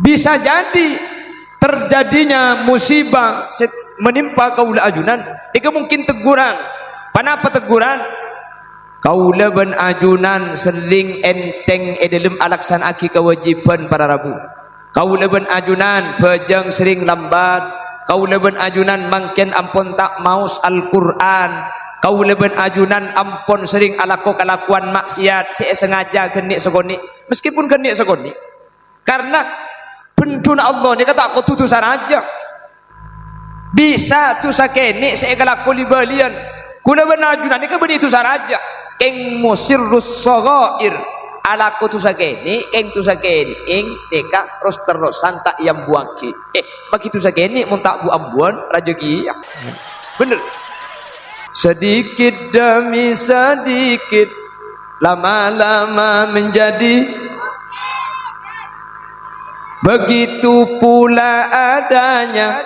Bisa jadi terjadinya musibah menimpa kaula ajunan, itu mungkin teguran. Kenapa teguran? Kaula ben ajunan seling enteng dalam alaksanaki kewajiban para rabu. Kaula ben ajunan pejang sering lambat. Kaula ben ajunan mangken ampun tak maus Al-Quran. Kaula ben ajunan ampun sering alako kelakuan maksiat sengaja genik segoni. Meskipun genik segoni, karena bentuna Allah ni kata aku tutusan aja. Bisa tu sakeni saya kelaku libalian. Kuna ben ajunan ni kan itu saraja. Keng musirrus saghair ala kutusakeni keng tusakeni ing deka terus-terusan tak yang buangki begitu sakeni mun tak bu ambuan rajeki ya. Bener, sedikit demi sedikit lama-lama menjadi begitu pula adanya.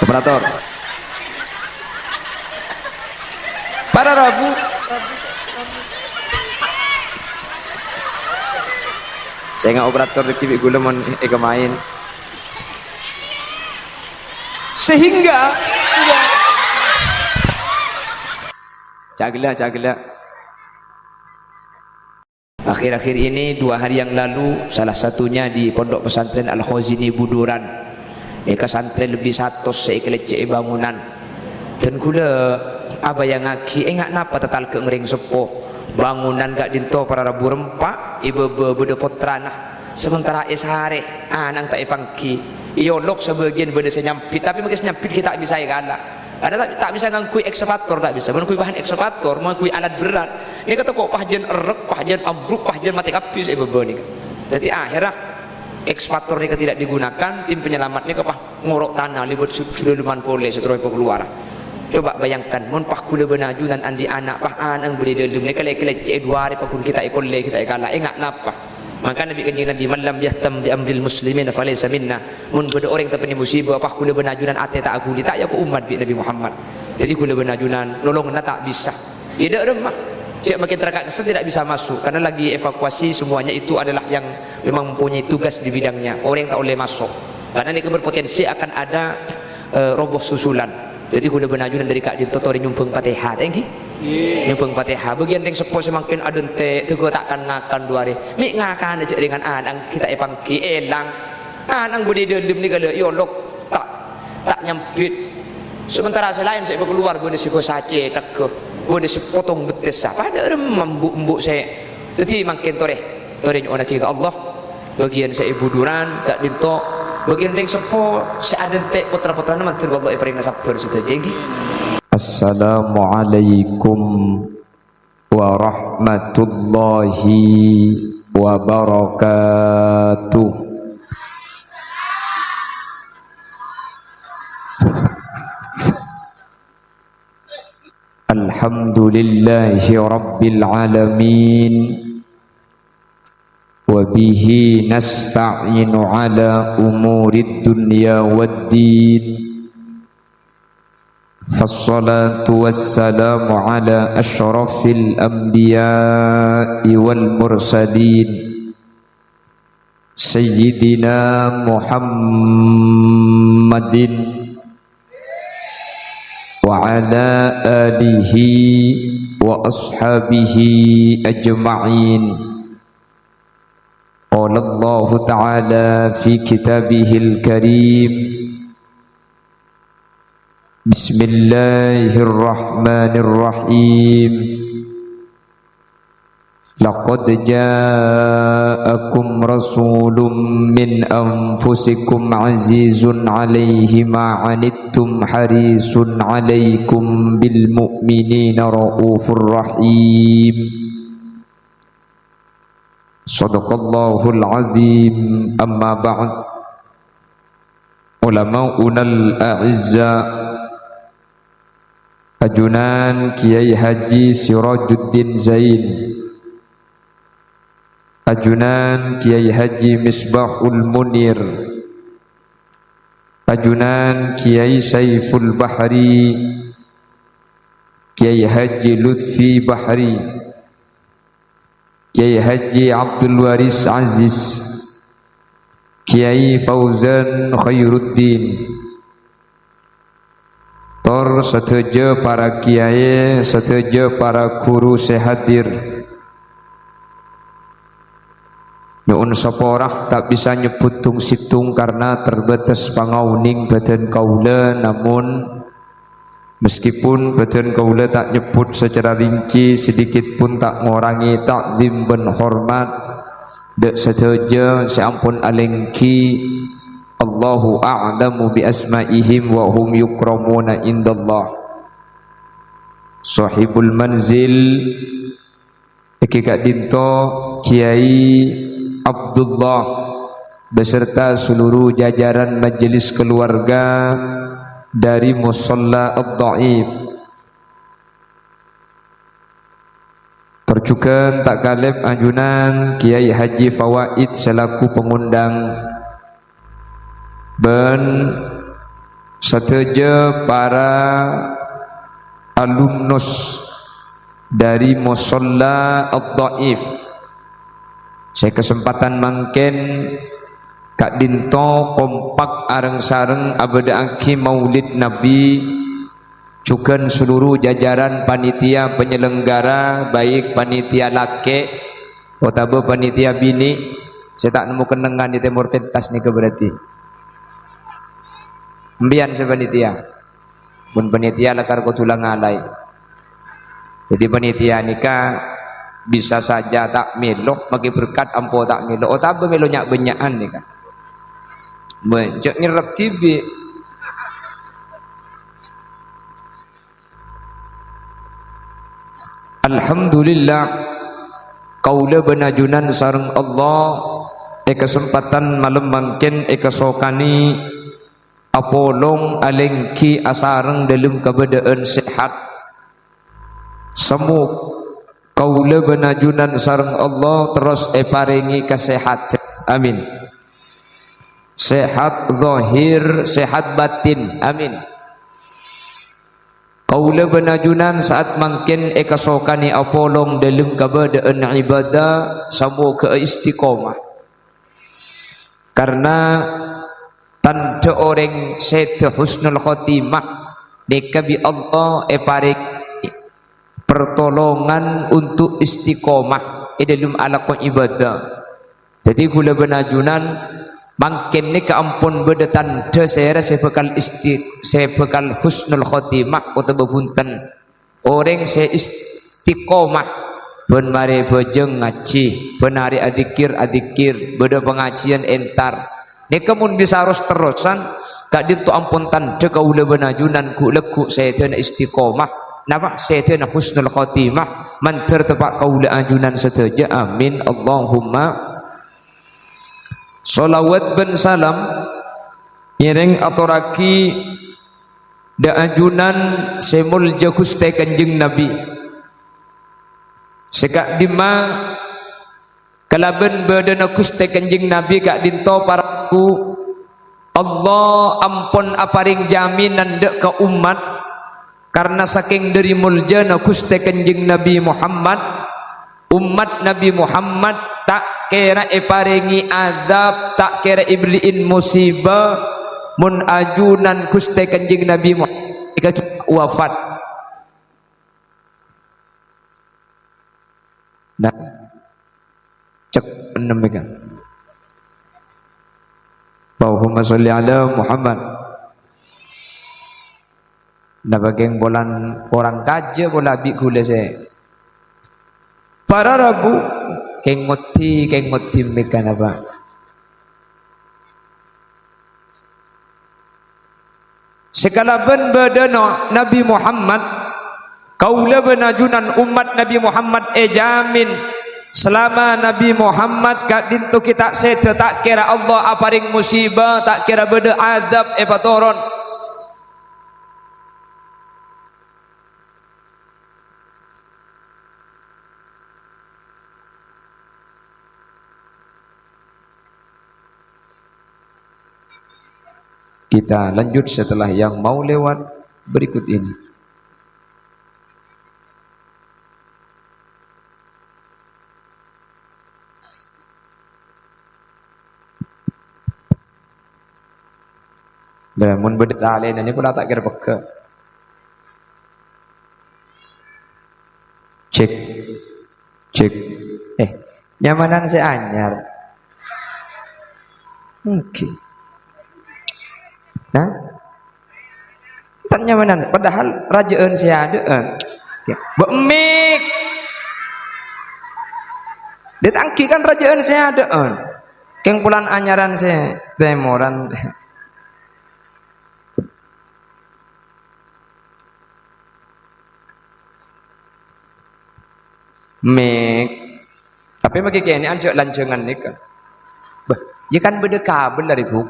Operator para rabu saya nggak operator di cibik gula mon main sehingga cagla akhir-akhir ini 2 hari yang lalu salah satunya di pondok pesantren Al-Khazini Buduran santren lebih 100 sekelece bangunan dan kula apa yang ngaki enggak napa tetal ke ngering sepo bangunan gak dinto para rabu rempak ibu bede potranah sementara esare anang tak ipangki iolok sebagian bede senyampit tapi mungkin senyampit kita bisa kalah ada tak bisa ngangkui ekskavator tak bisa ngangkui bahan ekskavator ngangkui alat berat ini kata kok pahjan erek pahjan ambruk pahjan mati kapis bebe nih jadi akhirnya ekskavator ini tidak digunakan, tim penyelamat ini kepah ngorok tanah libut sudah lumayan boleh setelah keluar. Coba bayangkan mun pah kula benajunan andi anak pah anang beli dalam ni kale-kale cek 2 hari pakun kita ikolle kita ikala enggak napa. Maka Nabi kanjeng Nabi malam yahtam bi amril muslimin falaysa minna. Mun beda orang terpeni musibah pah kula benajunan ate tak aguli tak ya ku umat bi Nabi Muhammad. Jadi kula benajunan nolongna tak bisa. Tidak remah. Cik makin terangkat kesel tidak bisa masuk karena lagi evakuasi semuanya itu adalah yang memang mempunyai tugas di bidangnya orang yang tak boleh masuk karena ini berpotensi akan ada roboh susulan. Jadi kuda benajunan dari Kak Jinto tori nyumpeng Fatihah tengki nyumpeng Fatihah bagian yang sepuluh semakin adun te teguh takkan ngakan 2 hari mi ngakan aja dengan anang kita epangki elang anang budi dalam ni kalau yolok tak nyampit sementara selain saya keluar budi siko sace teguh boleh sepotong betes apa ada membuk saya jadi makin tore nyona kira Allah bagian saya buduran gak dinto bagian yang sepo seadan te putra-putra nama tur Allah iparing sabar sudah jadi. Assalamualaikum warahmatullahi wabarakatuh. Alhamdulillahi rabbil alamin wa bihi nasta'inu ala umurid dunya waddin fassalatu wassalamu ala ashrafil anbiya'i wal mursalin sayyidina Muhammadin wa ala alihi wa ashabihi ajma'in. Qala Allah ta'ala fi kitabihil karim Bismillahirrahmanirrahim Laqad ja'akum rasulun min anfusikum azizun alaihi ma anittum harisun alaikum bil mu'minina raufur rahim. Sadaqallahul azim. Amma ba'd. Ulama'unal a'izza Ajunan Kiai Haji Sirajuddin Zain, Ajunan Kiai Haji Misbahul Munir, Ajunan Kiai Saiful Bahri, Kiai Haji Lutfi Bahri, Kiai Haji Abdul Waris Aziz, Kiai Fauzan Khairuddin, tor setuju para kiai, setuju para guru sehadir. Nyuun saporah tak bisa nyebut tung situng karena terbatas pangauning badan kaula, namun meskipun badan kaula tak nyebut secara rinci, sedikit pun tak ngurangi takzim ben hormat dek setuju seampun alengki. Allahu a'lamu bi asma'ihim wa hum yukramuna indallah. Sahibul manzil iki Kak Dinto Kiai Abdullah beserta seluruh jajaran majelis keluarga dari Musalla Ad-Dhaif. Terjukan tak kalib anjunan Kiai Haji Fawaid selaku pengundang ben setuju para alumnus dari Musalla Ad-Dhaif. Saya kesempatan mangken Kak Dinto kompak areng-sareng abadaaki maulid Nabi, juga seluruh jajaran panitia penyelenggara, baik panitia lake atau panitia bini. Saya tak nemu kenengan di Timur Pentas nih berarti mbian sepanitia pun panitia lakar ko tulang alai. Jadi panitia nikah bisa saja tak melo bagi berkat ampo tak melo otabe melo nyak benyaan nikah mencek nyerap tibi. Alhamdulillah kaula benajunan sareng Allah kesempatan malam mangken kesokani apolong alengki asareng dalam keadaan sehat semuk. Kaula benajunan sareng Allah terus paringi kesehatan, amin. Sehat zahir, sehat batin, amin. Kaula benajunan saat mangkin kasokani apolong dalam keadaan ibadah samo ke istiqomah. Karena tanda orang set husnul khotimah dekabi Allah paring pertolongan untuk istiqomah dalam alakon ibadah. Jadi gula benajunan mungkin ni keampun bedatan desera sebekal sebekal husnul khotimah atau bebunten orang se istiqomah ben mari bejeng ngaji ben hari adikir beda pengajian entar ni kemun bisa harus terusan tak dintu ampun tanda kaula benajunan ku leku saya istiqomah. Napa saytana husnul khotimah man tertepak kaula ajunan setuju, amin Allahumma. Salawat ben salam ireng aturaki da ajunan semul jaguste kanjeng Nabi sekak dima kalaben badana kuste kanjeng Nabi kak dinto paraku Allah ampun aparing jaminan dek ke umat karena saking dari muljana kuste kanjeng Nabi Muhammad. Umat Nabi Muhammad tak kira paringi azab, tak kira ibliin musibah mun ajunan kuste kanjeng Nabi Muhammad wafat. Nah cek 6 mega. Allahumma sholli ala Muhammad. Nah bageng bolan orang kaje bola bi gule se para rabu keng moti mekan apa sekalaben badana Nabi Muhammad kaula benajunan umat Nabi Muhammad jamin selama Nabi Muhammad kak dintu kita sete tak kira Allah aparing musibah tak kira beda azab patoron. Kita lanjut setelah yang mau lewat berikut ini. Lah mun bedetalen ini pula tak kira peka. Cek. Cek. Nyamanan saya anyar. Oke. Nah. Tak nyamanan padahal rajaan saya ada. Bemik. Ditangki kan rajaan saya ada. Keng pulan anyaran saya temoran. Mek. Tapi maki kene anjak lancengan ni kan. Bah, ya kan beda kabel dari bu.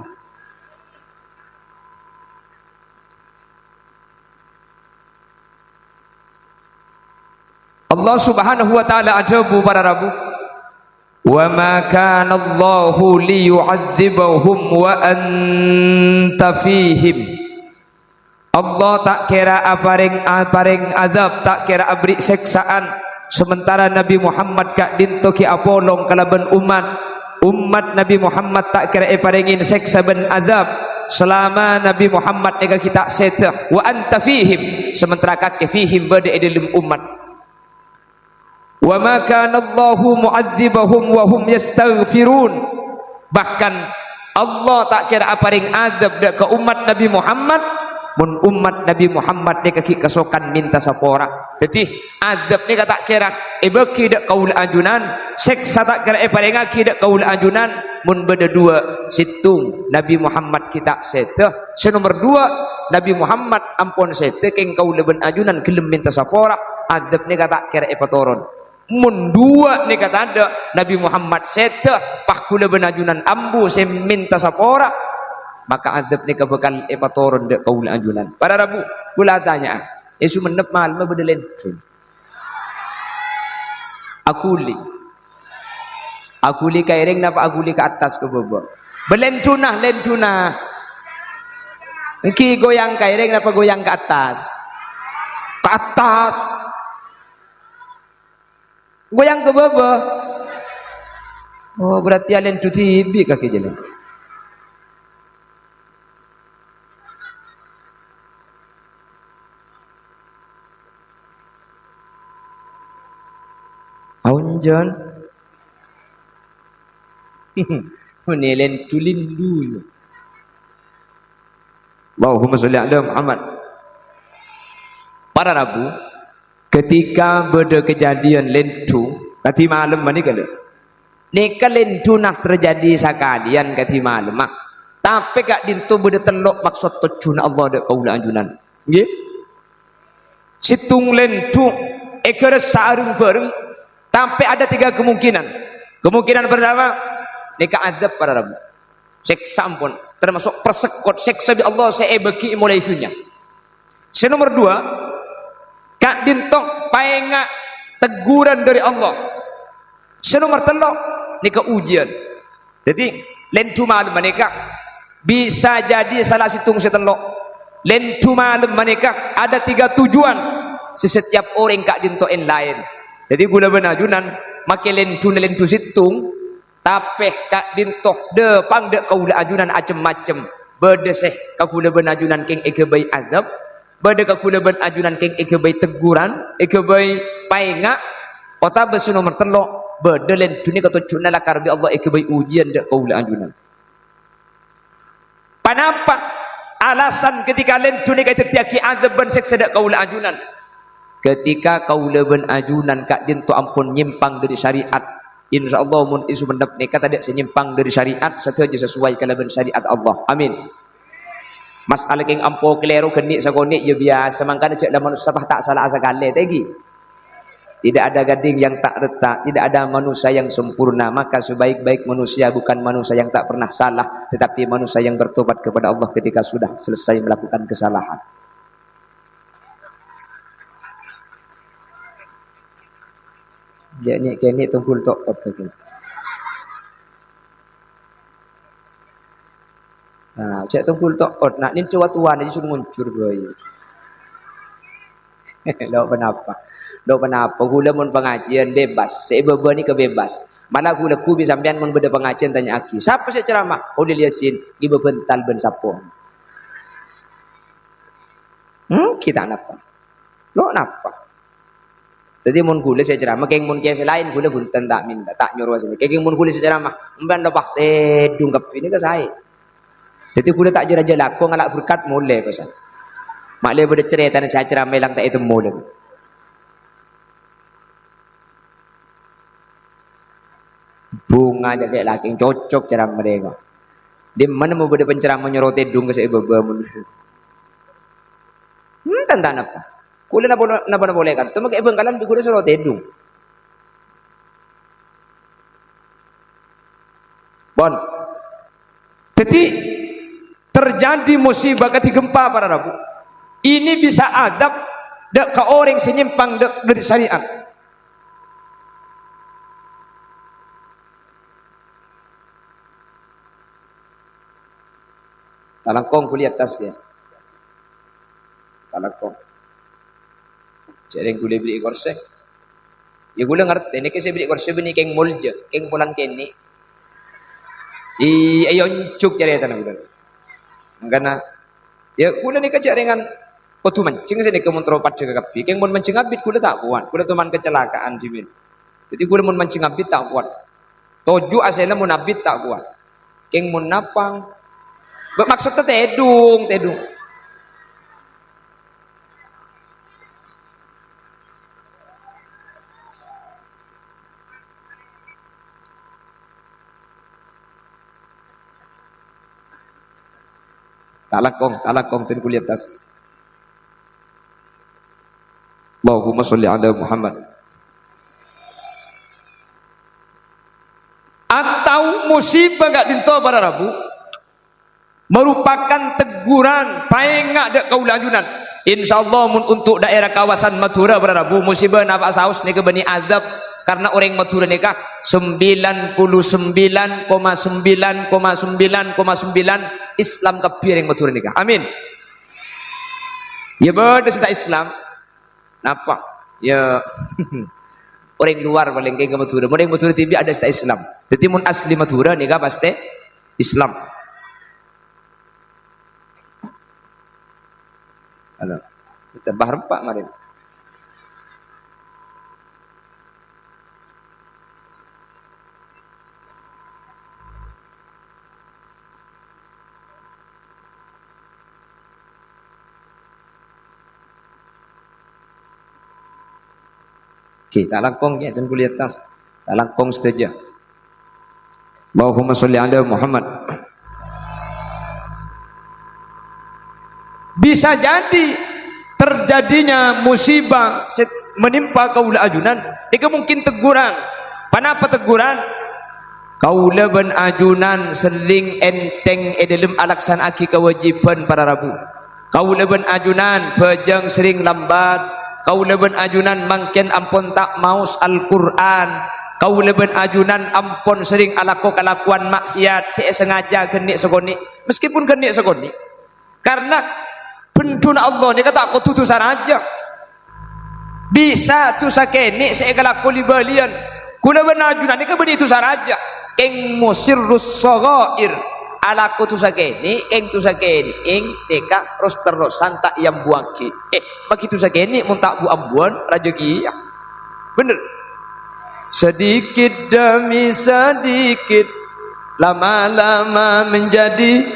Allah Subhanahu wa taala ajabu para rabu. Wa ma kana Allahu liyu'adzibahum wa anta fihim. Allah tak kira aparing azab, tak kira abri seksaan sementara Nabi Muhammad kak dinto ki apolong kalaban umat Nabi Muhammad tak kira paringin seksa ben azab selama Nabi Muhammad ega kita setah wa anta fihim sementara kak fihim bade dalam umat. Wa ma kana Allahu mu'adzibahum wa hum yastaghfirun. Bahkan Allah tak kira aparing azab dak ke umat Nabi Muhammad mun umat Nabi Muhammad ni kaki kesokan minta sapora. Jadi azab ni tak kira beki dak kaul ajunan, seksa tak kira paling aki dak kaul ajunan mun beda dua situng Nabi Muhammad kita seteh. Senomor dua Nabi Muhammad ampun seteh keng kaul ben ajunan kelem minta sapora. Azab ni tak kira patoron. Mun dua ni kata ada Nabi Muhammad seteh pakula ben ajunan ambu se minta sapora. Maka adab ni kebekal epatoron dek kaul anjunan. Para rabu, kula tanya, Yesu menep mal ma bedelen. Akuli kairing napa akuli ke atas ke bawah. Belentuna. Engki goyang kairing napa goyang ke atas? Ke atas. Goyang ke bawah. Oh, berarti alen tu tibi kaki jalan. Aunjon Menelen tulin dulu. Allahumma sholli ala Muhammad. Para rabu ketika beda kejadian lentu kati malam ni kala nika lentu nak terjadi sakalian kati malam mah tapi kak dintu beda telok maksud tujun Allah dak kaula anjunan nggih situng lentu ekor sarung bareng. Tapi ada tiga kemungkinan. Kemungkinan pertama, nika adab para rabu. Seksa ampun, termasuk persekot seksa bi Allah saya beki mulai isunya. Nomor dua, kak dintok paenga teguran dari Allah. Nomor telok, nika ujian. Jadi lentu malam mereka bisa jadi salah situng setelok. Lentu malam mereka ada tiga tujuan. Setiap orang kak dintoin lain. Jadi gula benajunan make lentu situng tapi kak dintoh de pang de kaula ajunan macem-macem bede seh kakula benajunan keng ekebai azab bede kakula benajunan keng ekebai teguran ekebai paenga ota besu nomor telok bede lentu ni katujuna lakar bi Allah ekebai ujian de kaula ajunan. Panapa alasan ketika lentu ni kata tiaki azab ben seksa de kaula ajunan. Ketika kaula ben ajunan kak dintu ampun nyimpang dari syariat insyaallah mun isu mendap nikah tadi senyimpang dari syariat saja sesuai kalaban syariat Allah amin. Masalah keng ampo keliru kenik sakonik je biasa mangkana cek lamun sabah tak salah sekali tegi. Tidak ada gading yang tak retak, tidak ada manusia yang sempurna, maka sebaik-baik manusia bukan manusia yang tak pernah salah tetapi manusia yang bertobat kepada Allah ketika sudah selesai melakukan kesalahan. Dia ni kini tungkul tok lagi. Nah, cek tungkul tok nak ni cuat tuan ni suruh muncul boy. Lo kenapa? Gula mun pengajian bebas. Saya beba ni kebebas. Malah gula ku bisa sampean mun beda pengajian tanya aki. Siapa saya ceramah? Qaulil Yasin, ibu bental ben sapo. Kita napa? Lo napa? Jadi mun kule saya ceramah, keng mun kiai lain kule bunten tak minta, tak nyuruh sini. Keng mun kule saya ceramah, umpan dapat dungkap ini ke saya. Jadi kule tak jera-jera, aku ngalak berkat mulai pesan. Maklum pada cerita saya ceramah lang tak itu mulai. Bunga jadi laki cocok ceramah mereka. Di mana mau pada penceramah nyuruh tedung ke saya beberapa. Tentang apa? Kule napa boleh kan? Tuma kayak bengkalan di kule suruh tedung. Bon. Jadi terjadi musibah ketika gempa para Rabu. Ini bisa adab dek ke orang senyimpang dek dari syariat. Talangkong kuliah atas dia. Talangkong. Jadi gule beli korse. Ya gule ngerti. Ini kasi beli korse bini keng mulja, keng pulang keni. Ayon cuk cari tanah gule. Karena ya gule ni kerja dengan kotu mancing sini kemuntropat jaga kapi. Keng mun mancing abit gule tak kuat. Gule teman kecelakaan jimin. Jadi gule mun mancing abit tak kuat. Toju asalnya mun abit tak kuat. Keng mun napang. Maksudnya tedung. Talakong ten kuliah tas. Allahumma sholli ala Muhammad. Atau musibah gak dinto pada Rabu merupakan teguran paengak dek kaulajunan. Insyaallah mun untuk daerah kawasan Madura pada Rabu musibah napa saus ni ke bani azab karena orang Madura nikah 99,9,9,9 Islam kafir yang Madura nikah. Amin. Ya beda sita Islam. Napa? Ya orang luar paling kayak Madura. Orang Madura tibi ada sita Islam. Jadi mun asli Madura nikah pasti Islam. Halo. Kita bahar Pak mari. Okey, tak langkong ya, dan kuliah tas. Tak langkong saja. Allahumma sholli ala Muhammad. Bisa jadi terjadinya musibah menimpa kaula ajunan, itu mungkin teguran. Kenapa teguran? Kaula ben ajunan seling enteng dalam alaksanaki kewajiban para Rabu. Kaula ben ajunan bejeng sering lambat. Kaula ben ajunan mangken ampun tak maus Al-Quran. Kaula ben ajunan ampun sering alako kelakuan maksiat sengaja genik segoni. Meskipun genik segoni, karena bentun Allah ni kata aku tutusan aja. Bisa tu sakeni segala kulibalian. Kula ben ajunan ni kebeni tu saraja. Keng musirrus saghair. Alaku tu sakeni, eng tu sakeni, eng deka terus santak yang buaki. Bagi tu sakeni mun tak bu ambuan rajeki ya. Bener. Sedikit demi sedikit lama-lama menjadi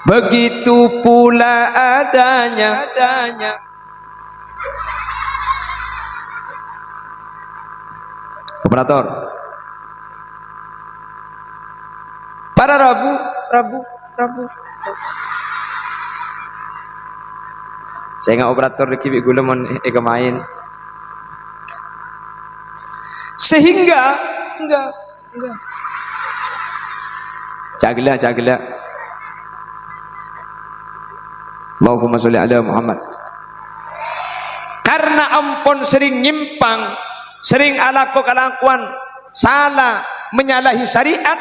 begitu pula adanya. Operator. Para Rabu. Saya nggak operator di kibik gula mon main. Sehingga enggak. Cagila. Allahumma sholli ala Muhammad. Karena ampun sering nyimpang, sering alako kelakuan salah, menyalahi syariat,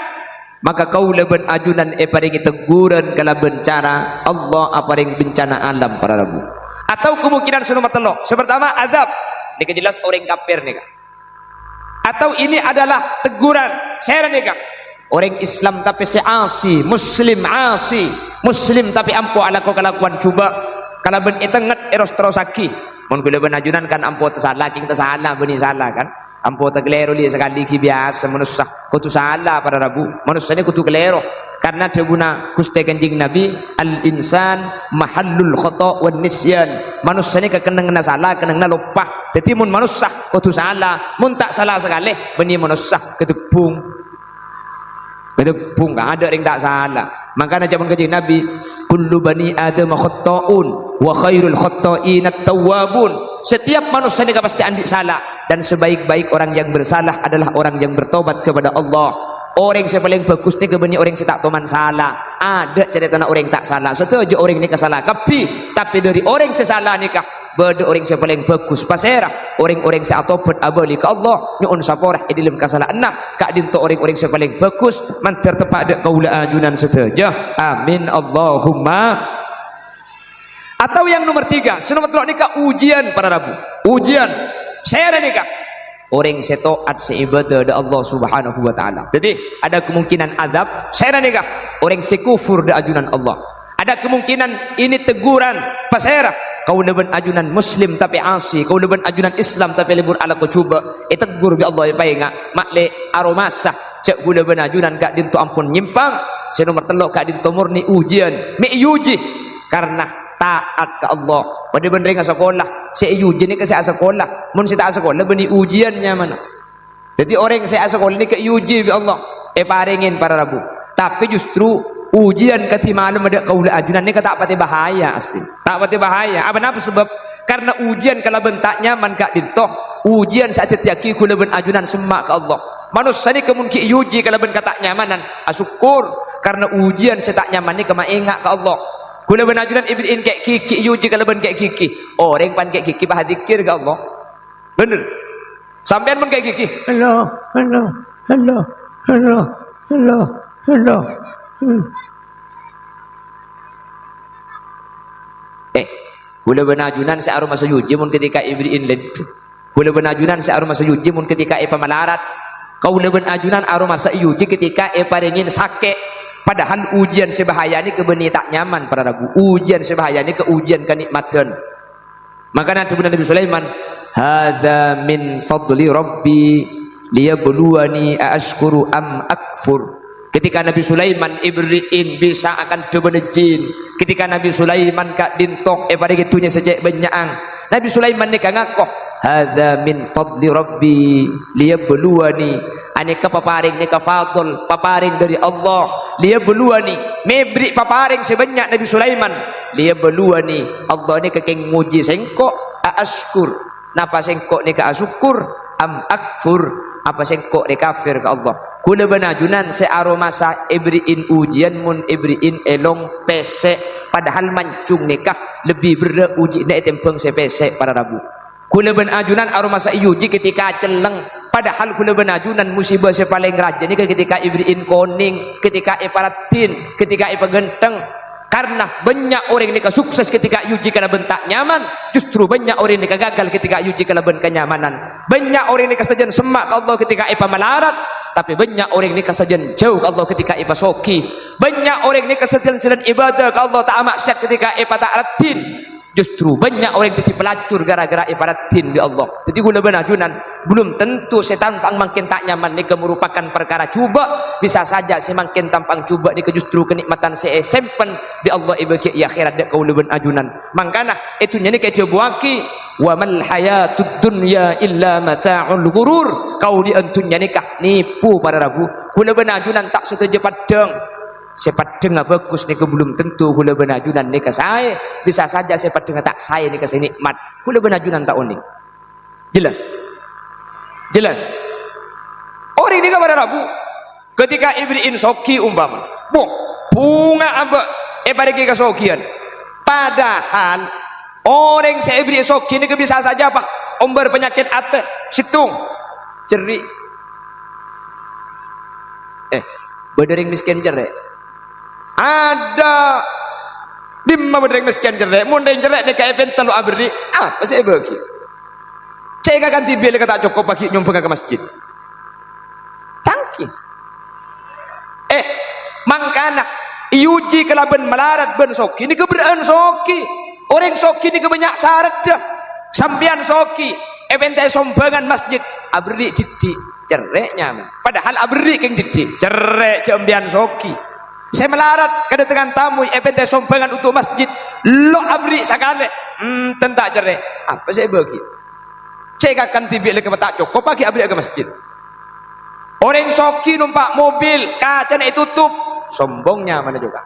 maka kau leben ajunan paring teguran kala bencana Allah paring bencana alam para Rabu. Atau kemungkinan sunuma telok. Sepertama azab. Ini jelas orang kafir nih. Atau ini adalah teguran. Saya nih orang Islam tapi si asi, Muslim asi, muslim tapi ampo ala kelakuan cuba kalau ben itenget eros terosaki mun kula ben ajunan kan ampo tersalah king tersalah beni salah kan ampo tergelero li sekali ki biasa manusia kutu salah para rabu manusia ni kutu kelero karena deguna Gusti Kanjeng Nabi al insan mahallul khata wan nisyan manusia ni kekenengna salah kenengna lupa dadi mun manusia kutu salah mun tak salah sekali beni manusia ketepung gak ada yang tak salah makanya zaman Kanjeng Nabi kullu bani adam khata'un wa khairul khata'in at-tawwabun setiap manusia ni pasti andi salah dan sebaik-baik orang yang bersalah adalah orang yang bertobat kepada Allah. Orang yang paling bagus ni kebenar orang yang tak toman salah. Ada cerita orang yang tak salah. Setuju orang ni salah. Tapi dari orang yang salah nikah, beda orang yang paling bagus. Pasera orang-orang yang tobat abali ke Allah. Nyun saporah dalam kesalahan. Nah, kak dinto orang-orang yang paling bagus. Mantar tepat ada kaula ajunan setuju. Amin Allahumma. Atau yang nomor 3, nomor 3 nikah ujian para rabu. Ujian. Saya nikah. Orang yang taat seibadah da Allah Subhanahu wa taala. Jadi ada kemungkinan adab saya nikah. Orang yang kufur da ajunan Allah. Ada kemungkinan ini teguran pasera. Kau leben ajunan muslim tapi asi, kau leben ajunan Islam tapi lebur ala ko cuba. Tegur bi Allah ya nga makle aromasa cek gula ben ajunan kak dinto ampun nyimpang. Nomor 3 kak dinto murni ujian. Mi uji karena taat ke Allah. Pada bener sekolah, saya ujian ni ke saya sekolah. Mun saya tak sekolah, beni ujiannya mana? Jadi orang yang saya sekolah ni ke uji bi Allah. Paringin para rabu. Tapi justru ujian kati malam ada kaula ajunan ni kata pati bahaya asli. Tak pati bahaya. Apa napa sebab? Karena ujian kalau bentak nyaman kak dintoh. Ujian saat tiaki kula ben ajunan semak ke Allah. Manusia ni kemungkin uji kalau ben kata nyamanan. Asyukur karena ujian saya tak nyaman ni kemaingat ke Allah. Kula benajunan ibrin kayak kiki yuji kalau ben kayak kiki orang pan kayak kiki bah zikir ke Allah bener sampean men kayak kiki Allah Allah Allah Allah Allah Allah kula benajunan searum masa yuji mun ketika ibrin lentu kula benajunan searum masa yuji mun ketika pamalarat kula benajunan arum masa yuji ketika paringin sakit. Padahal ujian sebahaya ni kebeni tak nyaman para rabu. Ujian sebahaya ni ke ujian kenikmatan. Maka nanti Nabi Sulaiman, "Hadza min fadli Rabbi liyabluwani aashkuru am akfur." Ketika Nabi Sulaiman ibriin bisa akan debenejin. Ketika Nabi Sulaiman kak dintok pada gitunya sejak banyaang. Nabi Sulaiman ni kangakoh, "Hadza min fadli Rabbi liyabluwani." Aneka paparing neka fadl paparing dari Allah dia beluani mebri paparing sebanyak Nabi Sulaiman dia beluani Allah ni kekeng muji sengkok aaskur napa sengkok ni ka asyukur am akfur apa sengkok ni kafir ke Allah kula benajunan se aromasa ibriin ujian mun ibriin elong pesek padahal mancung nikah lebih berat uji nek tempeng se pesek para rabu kula benajunan aromasa iuji ketika celeng padahal kula benajunan musibah yang paling raja ni ketika ibriin koning ketika iparatin ketika ipagenteng karena banyak orang ni sukses ketika uji kena bentak nyaman justru banyak orang ni gagal ketika uji kena ben kenyamanan banyak orang ni kesajian semak ke Allah ketika ipa melarat tapi banyak orang ni kesajian jauh ke Allah ketika ipa soki banyak orang ni kesajian sedang ibadah ke Allah tak maksiat ketika ipa tak ratin justru banyak orang yang pelacur gara-gara ibadatin di Allah. Jadi gula benajunan belum tentu setan tampang makin tak nyaman ni merupakan perkara cuba bisa saja si makin tampang cuba ni justru kenikmatan si sempen di Allah ibaki akhirat dak gula benajunan. Mangkana itu nya ni ke jebuaki wa mal hayatud dunya illa mata'ul ghurur. Kau di antunya nikah nipu para rabu. Gula benajunan tak setuju padang sepat dengar bagus ni ke belum tentu gula benajunan ni ke saya bisa saja sepat dengar tak saya ni ke saya nikmat gula benajunan tak unik jelas orang ni ke pada rabu ketika ibriin soki umpama bunga apa pada ke sokian padahal orang saya ibri soki ni ke bisa saja apa ombar penyakit ate situng cerik berdering miskin cerik ada dimma bedeng miskin jerek mun den jerek nek kae pentel abri apa sih bagi cek akan tibil kata cukup pagi nyumpeng ke masjid tangki mangkana iuji kelaban melarat ben soki ni keberaan soki orang soki ni kebanyak syarat dah sambian soki bentai sombangan masjid abri didi cereknya padahal abri keng didi cerek jambian soki saya melarat kedatangan tamu bentai sombangan untuk masjid lo abri sakale tentak cerai apa saya bagi saya akan tibik lagi tak cukup pagi abri ke masjid orang soki numpak mobil kacanya tutup sombongnya mana juga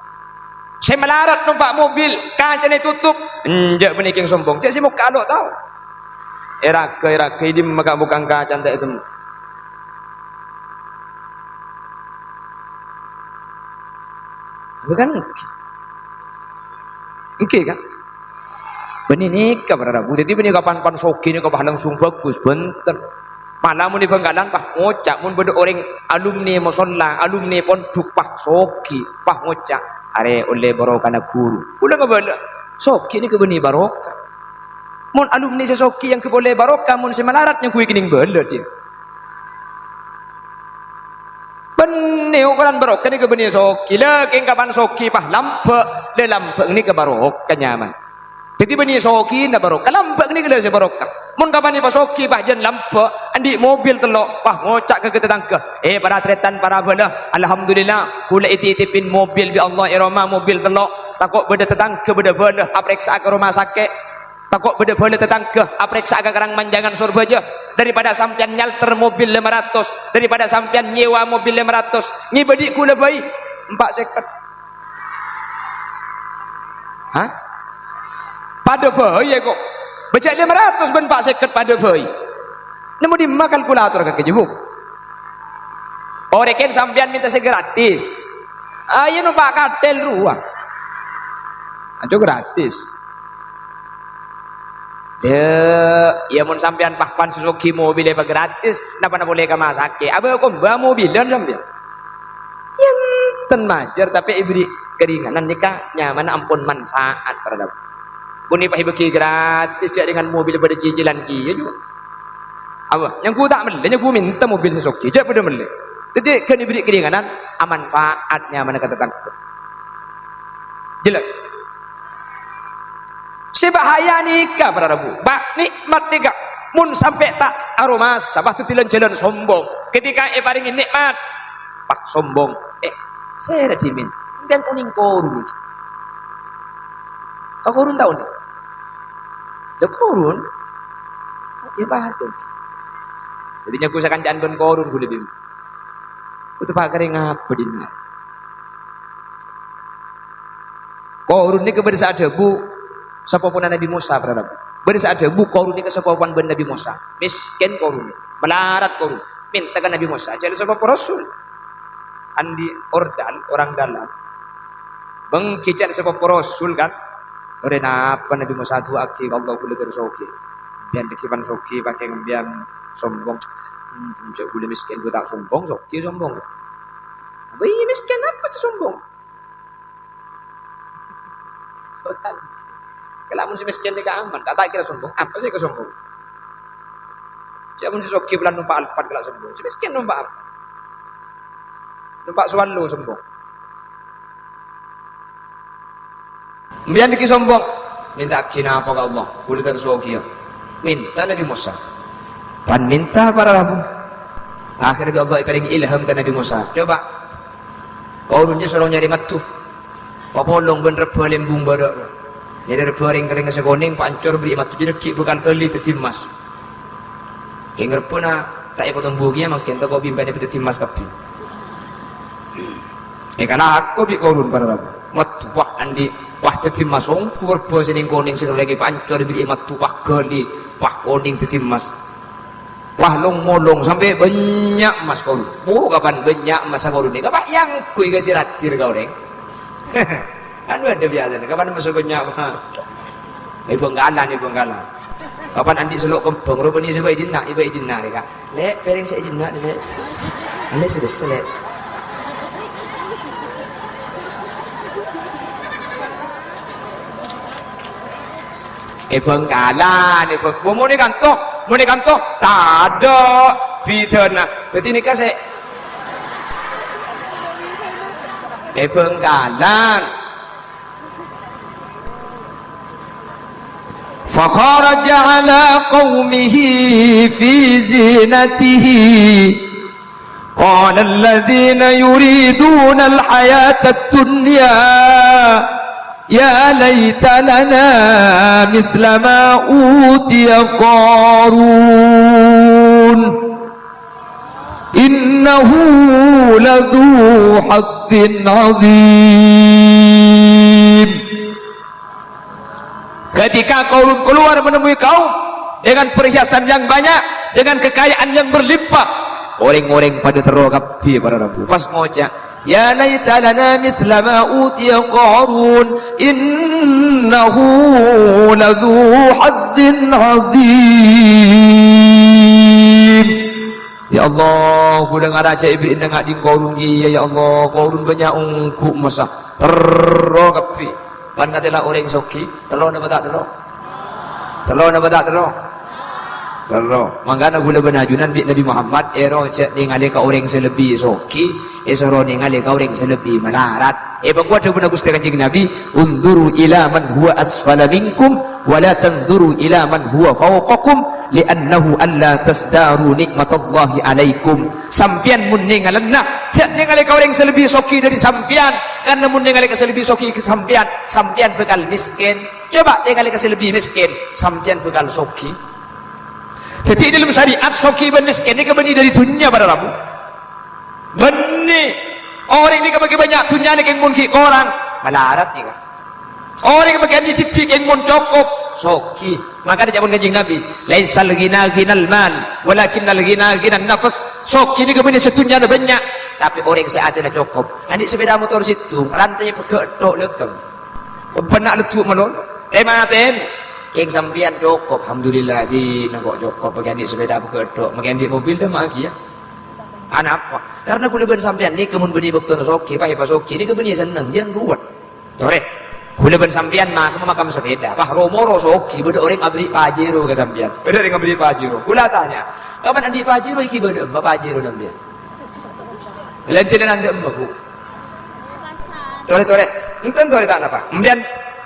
saya melarat numpak mobil kacanya tutup enjak menikah sombong saya mau kalau tahu era ke di bukan kaca tak itu bukan oke kan benih nikah berarabu jadi benih kapan soki ni kapah langsung bagus bentar malah mun di Benggalan pah ngocak mun beda orang alumni musolla alumni pondok pah soki pah ngocak are oleh barokah na guru udah ngebala soki ni ke benih barokah mun alumni sesoki yang ke boleh barokah mun semalarat yang kuwi kining bala dia benih ukuran barokah ni ke benih soki le keng kapan soki pah lampe le lampe ni ke barokah nyaman jadi benih soki na barokah lampak ni kena barokah mun kapan ni pasoki bah jan lampak andi mobil telok pah ngocak ke tetangga para tretan para bala alhamdulillah kula itipin mobil bi Allah irama mobil telok takut beda tetangga beda bala apriksa ke rumah sakit takut beda bala tetangga apriksa ke karang manjangan surga aja daripada sampean nyalter mobil 500 daripada sampean nyewa mobil 500 ngibadi kula bayi 450 hah pada bayi kok baca 500 ben pak seket pada bayi nemu di kalkulator kakek jebuk oreken sampean minta segratis ayo numpak katel ruang aja gratis ya mun sampean pahpan suzuki mobil apa gratis napa boleh ke masake abe kok mbah mobilan sampean yang ten majer tapi ibri keringanan nikah nyaman ampun manfaat terhadap buni pah bagi gratis cak dengan mobil pada cicilan kia juga apa yang ku tak mele yang ku minta mobil sesoki cak pada mele jadi kan diberi keringanan manfaatnya mana katakan jelas sebahaya nikah para rabu bak nikmat nikah mun sampai tak aromas sabah tu tilan jalan sombong ketika paringin nikmat pak sombong saya racimin dan kuning korun ni kau korun tahu ni dah korun ya bahar tu jadinya aku sakan jangan ben korun ku lebih itu pak kering apa dinar korun ni kepada saat debu sepupunan Nabi Musa berada pada saat debu korun ni kesepupunan ben Nabi Musa miskin korun melarat korun minta kan Nabi Musa jadi sepupu Rasul andi ordal orang dalam bengkicat sepupu Rasul kan ore napa Nabi Musa tu akhi Allah boleh tersoki biar dikipan soki pakai ngembian sombong cek boleh miskin gua tak sombong soki sombong apa iya miskin apa sih sombong kalau mun si miskin ni aman tak kira sombong apa sih kesombong cek mun si soki bulan numpak alpat kalau sombong si miskin numpak apa numpak swallow sombong biar dikit sombong minta kina apa ke Allah kulit tersoki ya minta Nabi Musa pan minta para rabu akhirnya Allah paling ilham ke Nabi Musa coba korunnya selalu nyari matu papolong ben reba lembung badak jadi reba ring kering sekoning pancur beri matu jadi kik bukan kali tetimas keng reba na tak ikut tembuginya makin tak kau bimbangnya tetimas kapi karena aku bi korun para rabu matu wah andi wah tetimas ongkur bos ini koning sekali lagi pancur beri matu wah kali wah koning tetimas wah long molong sampai banyak mas korun kapan banyak masa korun ni kapan yang kui ke tiratir kau reng kan ada biasa kapan masa banyak ibu nggalan kapan andi selok kembang rupa ni sebab idin nak reka lek pereng saya idin nak lek anda sudah selek Benggalan mau ni kantok tak ada bidana jadi ni kasih Bengkalan. فخرج على قومه في زينته قال الذين يريدون الحياة الدنيا يا ليت لنا مثل ما أوتي قارون إنه لذو حظ عظيم. Ketika Qarun keluar menemui kaum dengan perhiasan yang banyak, dengan kekayaan yang berlimpah, orang-orang pada terogappi para rabu. Pas ngocak, ya laita lana mithla ma utiya Qarun innahu ladzu hazzin azim. Ya Allah, ku dengar aja iblis dengar di Qarun ya Allah, Qarun banyak ungku masa terogappi. Pan katalah orang soki, telur nama tak telur? Telur nama tak telur? Telur. Mangkana gula benajunan bi Nabi Muhammad ero cek ningali ka orang selebih soki, esoro ningali ka orang selebih melarat. Bangkuat benar Gusti Kanjeng Nabi, unzuru ila man huwa asfala minkum wa la tanzuru ila man huwa fawqakum li'annahu alla tasdaru nikmatallahi alaikum. Sampian mun ningalenna cek ningali ka orang selebih soki dari sampian, karena mun ningali ka selebih soki ke sampian, sampian bekal miskin. Coba ningali ka selebih miskin, sampian bekal soki. Jadi dalam syariat soki dan miskin ini kebeni dari dunia pada rabu. Benih orang ini kebagi banyak dunia ini yang mungkin orang melarat ni kan. Orang yang bagi cip-cip yang mun cukup soki. Maka dia jawab Kanjeng Nabi, laisal ghina ghinal mal, walakinnal ghina ghinan nafas. Soki ini kebeni sedunia ada banyak, tapi orang yang ada cukup. Anik sepeda motor situ, rantainya bergetok lekang. Benak letuk melon. Maten. Keng sampian cukup, alhamdulillah di nagok cukup bagi adik sepeda bergetok, bagi adik mobil dah maki ya. Anak apa? Karena kuliah ben sampian ni kemun beni bekton soki, pahe pasoki ni kebeni seneng jangan ruwet. Tore. Kuliah ben sampian mah kamu makam sepeda, pah romoro soki, beda orang abri pajero ke sampian. Beda orang abri pajero. Kula tanya, kapan andi pajero iki beda mbak pajero namanya. Lancenan anda mbakku. Tore. Enten tore tak apa? Kemudian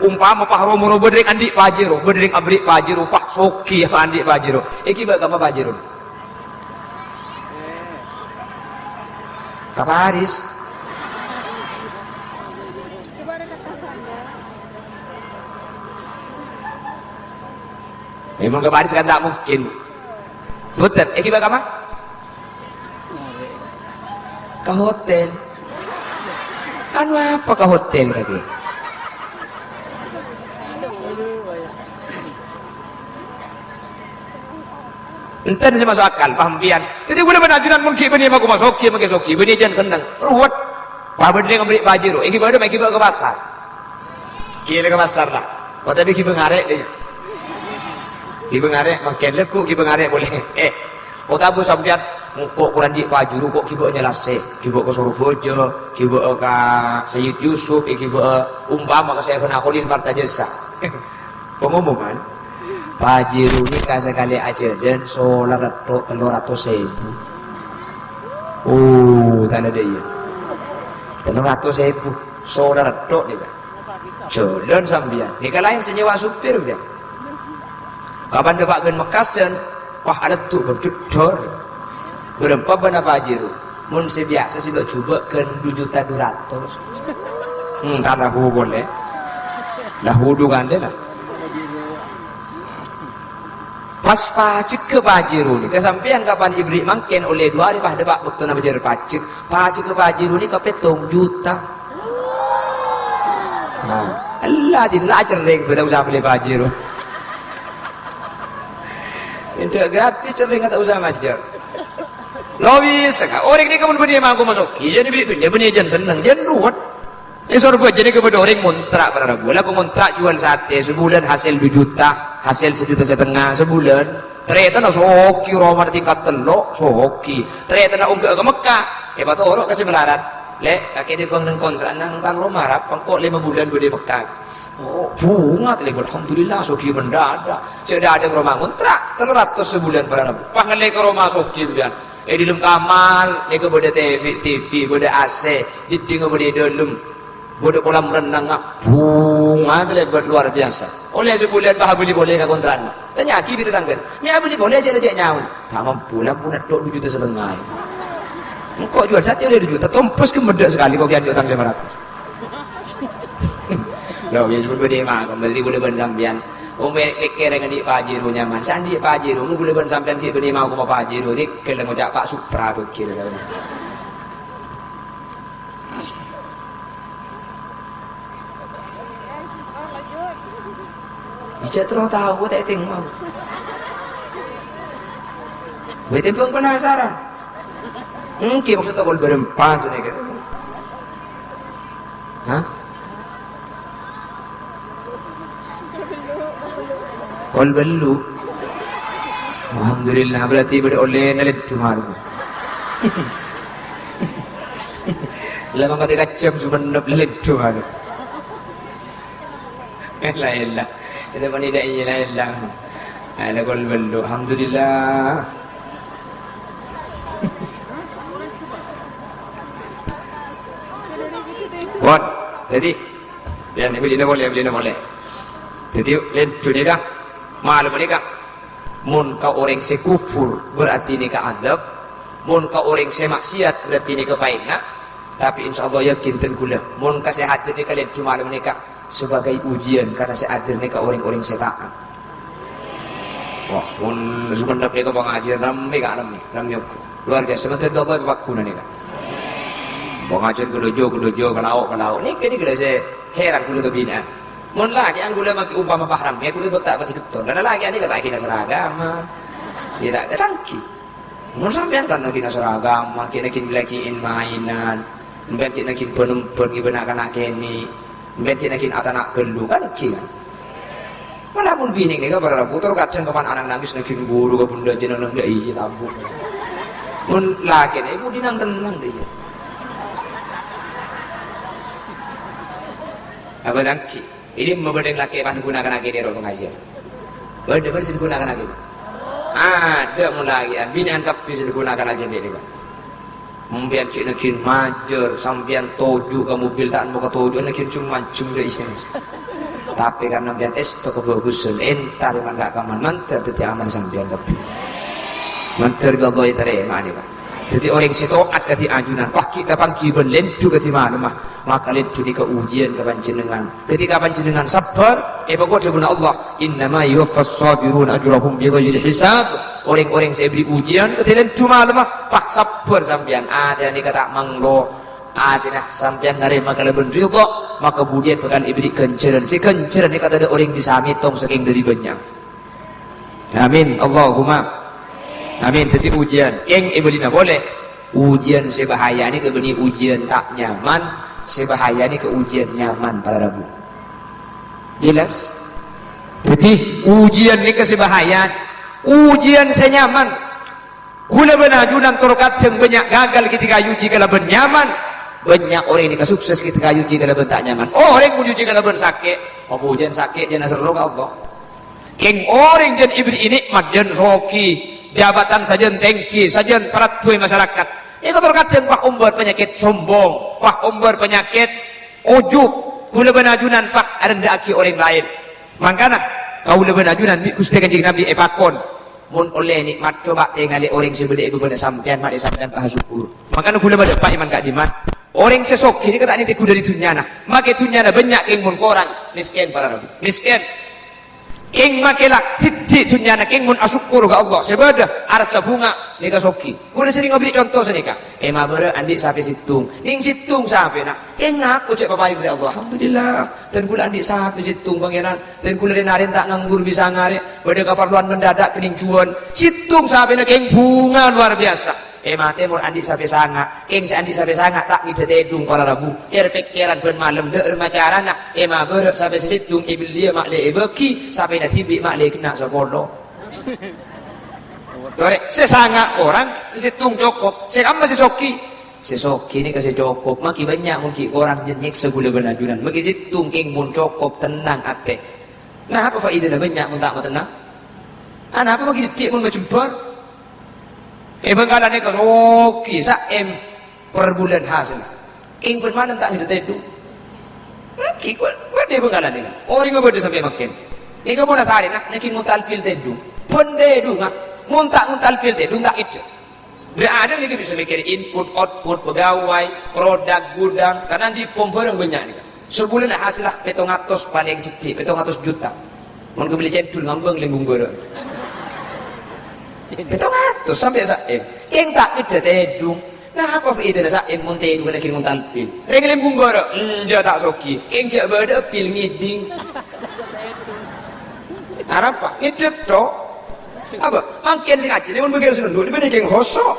umpama pah romoro bedring andi pajero, bedring abri pajero, pah soki andi pajero. Iki bak apa pajero? Kaparis. Memang kaparis kan tak mungkin. Betul. Iki bak apa? Ke hotel. Anu apa ke hotel tadi? Enten sih masuk akal, paham pian. Jadi gue benajunan mungkin beni aku masoki, pakai soki, beni jangan seneng. Ruwet. Pak beni ngambil pajero, iki baru iki ke pasar. Kira ke pasar lah. Kau tapi ki bengarek deh. Ki bengarek makan leku, ki bengarek boleh. Kau tahu sampean kok kurang di pajero kok ki bawa nyelase, ki bawa ke Surabaya, ki bawa ke Sayyid Yusuf, ki bawa umpama ke Syekhuna Khalil Partajasa. Pengumuman. Pajero ni sekali aja dan solar retok 300.000. Oh, tak ada dia. 300.000 solar retok ni kan. Jalan sambian. Ni kan lain senyewa supir dia. Kapan dia pakkan Mekasan, wah ada tu berjudor. Berapa bana pajero? Mun sebiasa sih dok coba ke 2.200.000. Tak lahu boleh. Lahu kan dia lah. Pas pajak ke pajero ni, kesampian kapan ibrik mangken oleh 2 hari pah depak betul nama jar pajak ke pajero ni kapetong juta. Nah, Allah tidak ajar lagi pada usaha beli pajero. Itu gratis cereng kata usaha majar. Lobis, orang ni kamu beri aku masuk, jadi beli tu, jadi beli jangan seneng, jangan ruwet. Sorba jadi kepada orang kontrak pada rabu. Lah kontrak jual sate sebulan hasil 2 juta, hasil 1,5 juta sebulan. Ternyata nak soki romar tingkat telok, soki. Ternyata nak unggah ke Mekah. Patut orang kasih melarat. Lek, kakek dia pang kontrak nang tang romar, pangkok 5 bulan di Mekah. Oh, bunga tadi alhamdulillah soki mendadak. Sudah ada rumah kontrak 300 sebulan pada rabu. Pangalai ke rumah soki dia. di dalam kamar ni ke boda TV boda AC jadi boda dalam boda kolam renang bunga lebat luar biasa oleh sebulan bah boleh ke kontran tanya ki di tetangga ni boleh aja aja nyawa tak mampu lah pun nak 2 juta setengah kok jual satu dia 2 juta tompos kemedak sekali kau kian utang 500 loh ya sebut bodi mah kembali boleh ban sampean umeh pikir dengan di Pajero nyaman sandi Pajero mu boleh ban sampean ki bodi mau ke Pajero dik keleng ngojak Pak Supra pikir Ijat terus tahu tak tengok Bete pun penasaran mungkin maksudnya kalau berempas ni kan hah? Kol belu alhamdulillah berarti oleh nalit cumar lama kata kacam sebenarnya nalit cumar elah itu pun tidak elah ada kol belu alhamdulillah what jadi dan beli boleh jadi lain dunia malam ni kah mun kau orang sekufur berarti ni kah azab mun kau orang semaksiat berarti ni kepainga tapi insyaallah yakin tengkula mun kesehatan ni kalian cuma malam ni kah sebagai ujian karena sehadir ni kah orang-orang setaat wah mun sebentar mereka pengajian ramai luar biasa sebentar Allah bakuna ni kah pengajian kedojo kalau ni kini kena saya heran kula kebinaan mun lagi an gula maki umpama pahram ya gula tak pati betul dan lagi ani kata kina seragam ya tak tangki mun sampean kan kina seragam kina lakiin mainan ben kina penempon ibenak anak kene ben kina atanak gelu kan kina walaupun bini ni ka para putar kadang kapan anak nangis nakin guru ka bunda jeneng nang iya tabu mun lagi ni ibu dinang tenang dia apa dangki ini membedeng laki pan gunakan laki di ruang pengajian beda digunakan lagi ada mulai bini angkap bisa digunakan lagi dia membiar cik nakin majer sampian toju ke mobil tak mau ke toju nakin cuma deh isinya tapi karena biar itu kebagusan entar memang gak kaman manter tetapi aman sampian lebih manter Allah itu terima nih pak jadi orang setoat kati ajunan wah kita pangki lendu kati mana maka lendu ni ke ujian ke panjenengan ketika panjenengan sabar pokok sebenarnya Allah innama yuwaffas sabirun ajrahum bighairi hisab orang-orang saya beri ujian ketika lendu malam pak sabar sampean ada ni kata manglo ada sampean narima kalau ridha maka kemudian bahkan ibri kenceran si kenceran ni kata ada orang bisa mitong saking dari banyak amin Allahumma amin. Jadi ujian yang ibadina boleh ujian sebahaya ni kebeni ujian tak nyaman sebahaya ni ke ujian nyaman para rabu jelas jadi ujian ni ke sebahaya ujian senyaman gula benajunan torokaceng banyak gagal ketika uji kalau benyaman banyak orang ini sukses ketika uji kalau ben tak nyaman orang pun uji kalau ben sakit apa ujian sakit jangan seru Allah keng orang jen ibri nikmat jen soki jabatan saja tengki saja peraturan masyarakat ini terkadang pak umbar penyakit sombong pak umbar penyakit ujub gula benajunan pak rendaki orang lain makanya kau lebih benajunan Gusti Kanjeng Nabi epakon mun oleh nikmat coba tinggali orang sebeli ibu benar sampean mak sampean pak syukur makanya gula pada pak iman kak diman orang sesok kini kata ini piku dari dunyana makai dunyana banyak yang mun korang miskin para nabi miskin king makelak cicik dunyana king mun asyukur ke Allah sebadah arsa bunga nika soki kuda sering ngobri contoh senika mabere andi sampai situng ning situng sampai nak king nak ucap papai dari Allah alhamdulillah dan kula andi sampai situng pangeran dan kula renarin tak nganggur bisa ngare bade kaparluan mendadak kening cuan situng sampai nak king bunga luar biasa mate mur andi sampai sanga king si andi sampai sanga tak ngide tedung para rabu pikiran ben malam deur macarana mabere sampai situng ibil dia mak le beki sampai nanti bi mak le kena sekolah korek sesanga orang sesitung cukup sekamba sesoki ini kasih cukup maki banyak mungkin orang jenik segula benajunan maki situng king mun cukup tenang ate nah apa faedahnya banyak mun tak tenang apa bagi cik mun macumbar Bengkalan ni kasoki sa per bulan hasil. King pun mana tak hidup tedu. Kiko berde bengkalan ni. Orang ngaberde sampai makin. Ika mo nasari na nakin mo talpil tedu. Pun tedu nga. Montak mo talpil tedu nga itu. Dia ada ni bisa mikir input, output, pegawai, produk, gudang. Karena di pom barang banyak ni. Sebulan hasil lah 700 paling cici, 700 juta. Mau beli jempol ngambang lembung goro. 700 sampai saem. Keng tak ada tedung. Nah apa itu na saem mon tedung na kirim talpil. Reng lembung goro. Ja tak soki. Keng jak bada pil ngiding. Arapa? Idep to. Apa? Mangken sing ajene mun mikir sendu dibene keng hosok.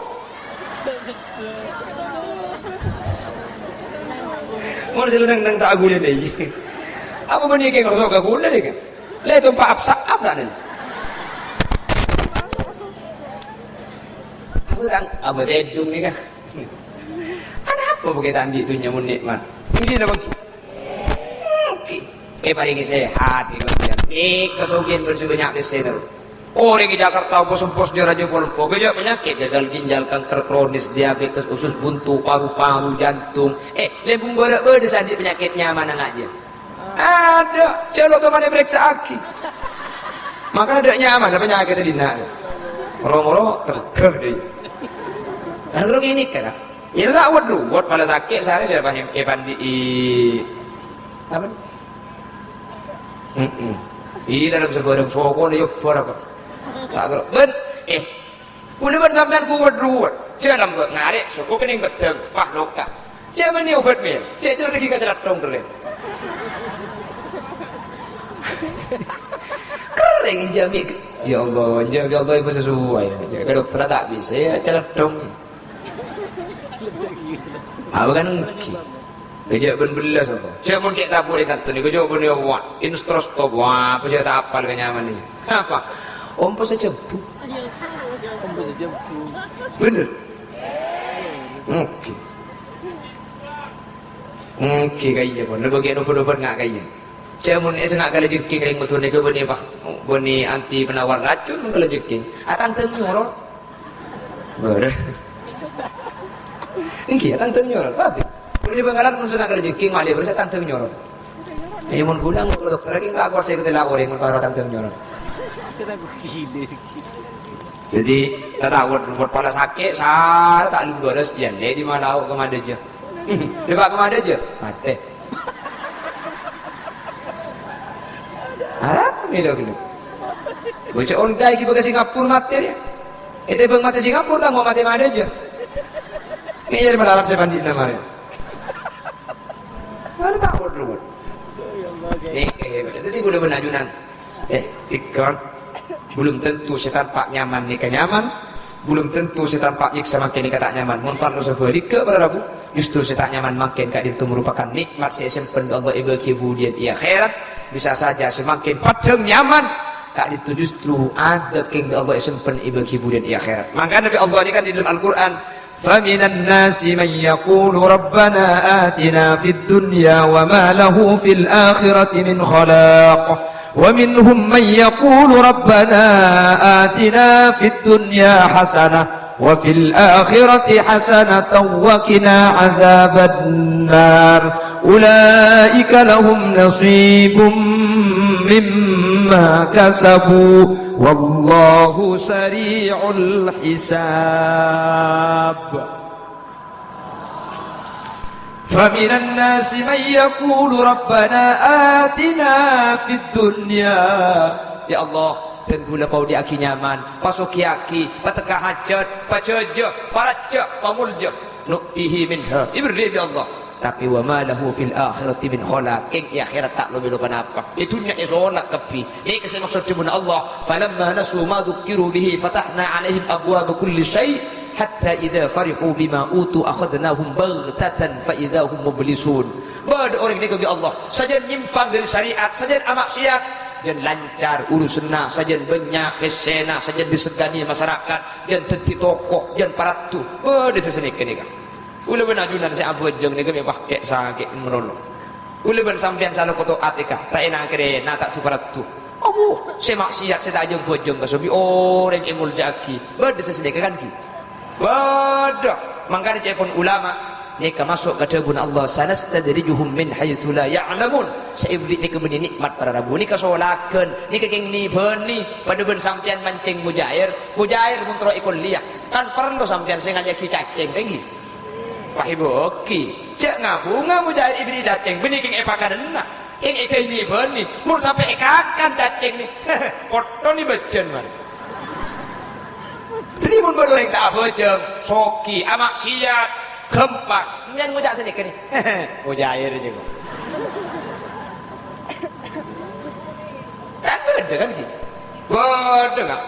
Mun selendang nang tak agule dei. Apa bani keng hosok ka gule dei kan? Le to pa apsa apa dan? Kurang apa dedung ni kan? Ada apa begitu andi tu nyamun nikmat? Ini dah bagi. Paling sehat ni kan. Kesugihan bersebanyak besar. Orang di Jakarta pos dia raja polpo, kerja penyakit gagal ginjal, kanker kronis, diabetes, usus buntu, paru-paru, jantung. Lembung berat-berat saja penyakitnya mana aja. Ada, celok tu mana periksa aki. Maka ada nyaman, ada penyakit tadi nak. Moro-moro terker deh. Dan kalau ini kan, ya tak buat pada sakit saya dia paham pandi apa? Ini dalam sebarang sokong dia suara apa? Tak kalau ben kuda ben sampean kuat ruwet dalam ngarek suku kening betul pah loka siapa ni obat mil saya cerita lagi kacarat dong keren kering jamik ya Allah ibu sesuai ke dokter tak bisa ya carat dong apa kan kerja ben belas atau saya mau kayak tabur ikan tu ni kerja ben dia buat instrostop wah apa saya tak apal kenyaman ni apa om pun sejempu bener oke kaya pun lebih kayak doper-doper ngak kaya saya mau nak kali jeking kering betul ni ke beni apa beni anti penawar racun mau kali jeking atang tenyorot ber ini atang tenyorot tapi di Bangkalan pun senang kerja king malah bersih tantang nyorot. Mun gulang kalau dokter lagi nggak kuat saya ketela orang mun para tantang nyorot. Jadi tak buat kepala sakit, saya tak lu beres jan. Di Malau kemana aja? Di Pak kemana aja? Mati. Harap ni dah kena. Baca orang dah kita ke Singapura mati dia. Itu bang mati Singapura tak mau mati mana aja. Ini jadi malah saya bandit nama dia. Ada tak bodoh. Jadi boleh benajunan. Tikar. Belum tentu setan pak nyaman ni nyaman. Belum tentu setan pak ik semakin nikah tak nyaman. Mun parno sebalik ke berabu. Justru setan nyaman makin kak itu merupakan nikmat sesempen Allah ibu kemudian ia akhirat. Bisa saja semakin padang nyaman. Kak itu justru ada king Allah sesempen ibu kemudian ia akhirat. Maka Nabi Allah ini kan di dalam Al-Quran. فَمِنَ النَّاسِ مَنْ يَقُولُ رَبَّنَا آتِنَا فِي الدُّنْيَا وَمَا لَهُ فِي الْآخِرَةِ مِنْ خَلَاقٍ وَمِنْهُمْ مَنْ يَقُولُ رَبَّنَا آتِنَا فِي الدُّنْيا حَسَنَةً وَفِي الْآخِرَةِ حَسَنَةً وَقِنَا عَذَابَ النَّارِ أُولَئِكَ لَهُمْ نَصِيبٌ مِّمَّا كَسَبُوا وَاللَّهُ سَرِيعُ الْحِسَابِ فَمِنَ النَّاسِ مَنْ يَقُولُ رَبَّنَا آتِنَا فِي الدُّنْيا Ya Allah dan gula kau di aki nyaman pasuki aki patekah hajat pacojo paraja pamulja nuktihi minha ibri bi Allah tapi wa ma lahu fil akhirati min khalaq ing akhirat tak lebih apa itu nya isolak kepi ini kesel maksud cuma Allah falamma nasu ma dzukiru bihi fatahna alaihim abwaab kulli syai hatta idza farihu bima utu akhadnahum baghtatan fa idza hum mublisun pada orang ini kebi Allah saja nyimpang dari syariat saja maksiat dan lancar urusna saja banyak kesena saja disegani masyarakat dan tenti tokoh dan paratu pada sesenik ini kan ule benajunan saya abojeng ni kami pakai sakit menolong ule ben sampean salah foto atika tak enak kere nak tak paratu abu saya maksiat saya tak ajeng bojeng kasobi orang emul jaki pada sesenik kan ki bodoh. Makanya cekon ulama mereka masuk ke tebun Allah, sanastadrijuhum min haitsu la ya'lamun. Seibrit ni kebeni nikmat para rabu ni kasolakeun ni kenging ni beuni pada ben sampean mancing mujair mun tro ikon liah kan perlu sampean sing ngajaki cacing tinggi pahiboki cek ngabunga mujair ibri cacing beuni keng epakadena keng ikei ni beuni mun sampai ekakan cacing ni foto ni bejen man. Jadi mun berleng tak bejeng soki amak siat gempak nyan ngujak sedikit nih mujair juga kan beda kan sih beda kan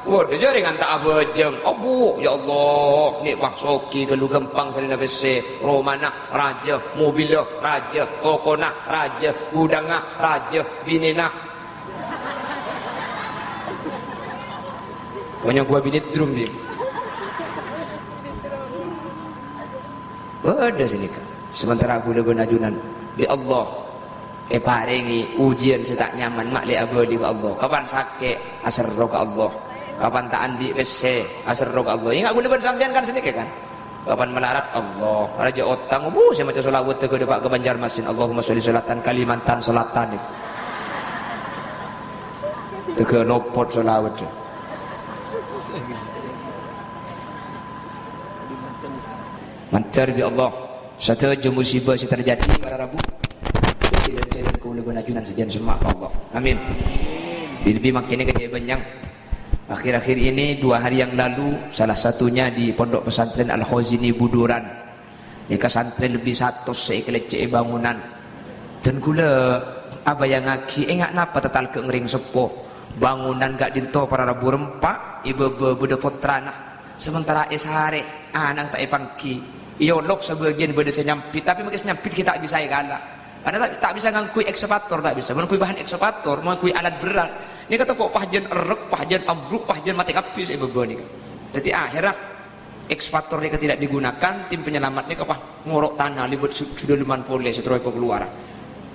beda jaringan tak bejeng abu ya Allah ni pak soki gelu gempang salina bese romanah raja mobilnya raja tokonah raja gudangah raja binenah banyak gua binit drum dia ada sini kan. Sementara aku lebih najunan di Allah paringi ujian setak nyaman mak li abadi ke Allah. Kapan sakit asar ro ke Allah. Kapan tak andi wese asar ro ke Allah. Ingat aku lebih sampean kan sini kan. Kapan melarat Allah. Raja otang saya macam selawat ke depak ke Banjarmasin. Allahumma sholli sholatan Kalimantan sholatan. Tege nopot selawat. Mantar bi Allah satu je musibah si terjadi pada Rabu saya kau lebih najunan sejan semua Allah amin lebih makinnya kejadian akhir-akhir ini 2 hari yang lalu salah satunya di pondok pesantren Al-Khazini Buduran di pesantren lebih 100 sekelece bangunan dan kula apa yang ngaki enggak napa tetal ke ngering sepo bangunan gak dinto para Rabu rempak ibu beda potrana sementara esare anak tak epangki iolok sebagian beda nyampit tapi mungkin nyampit kita tak bisa kalah karena tak bisa ngangkui ekskavator tak bisa mengakui bahan ekskavator mengakui alat berat ini kata kok pahjen erek pahjen ambruk pahjen mati kapis beban ini jadi akhirnya ekskavator ini tidak digunakan tim penyelamat ini kapah ngorok tanah libut sudah luman pole setelah keluar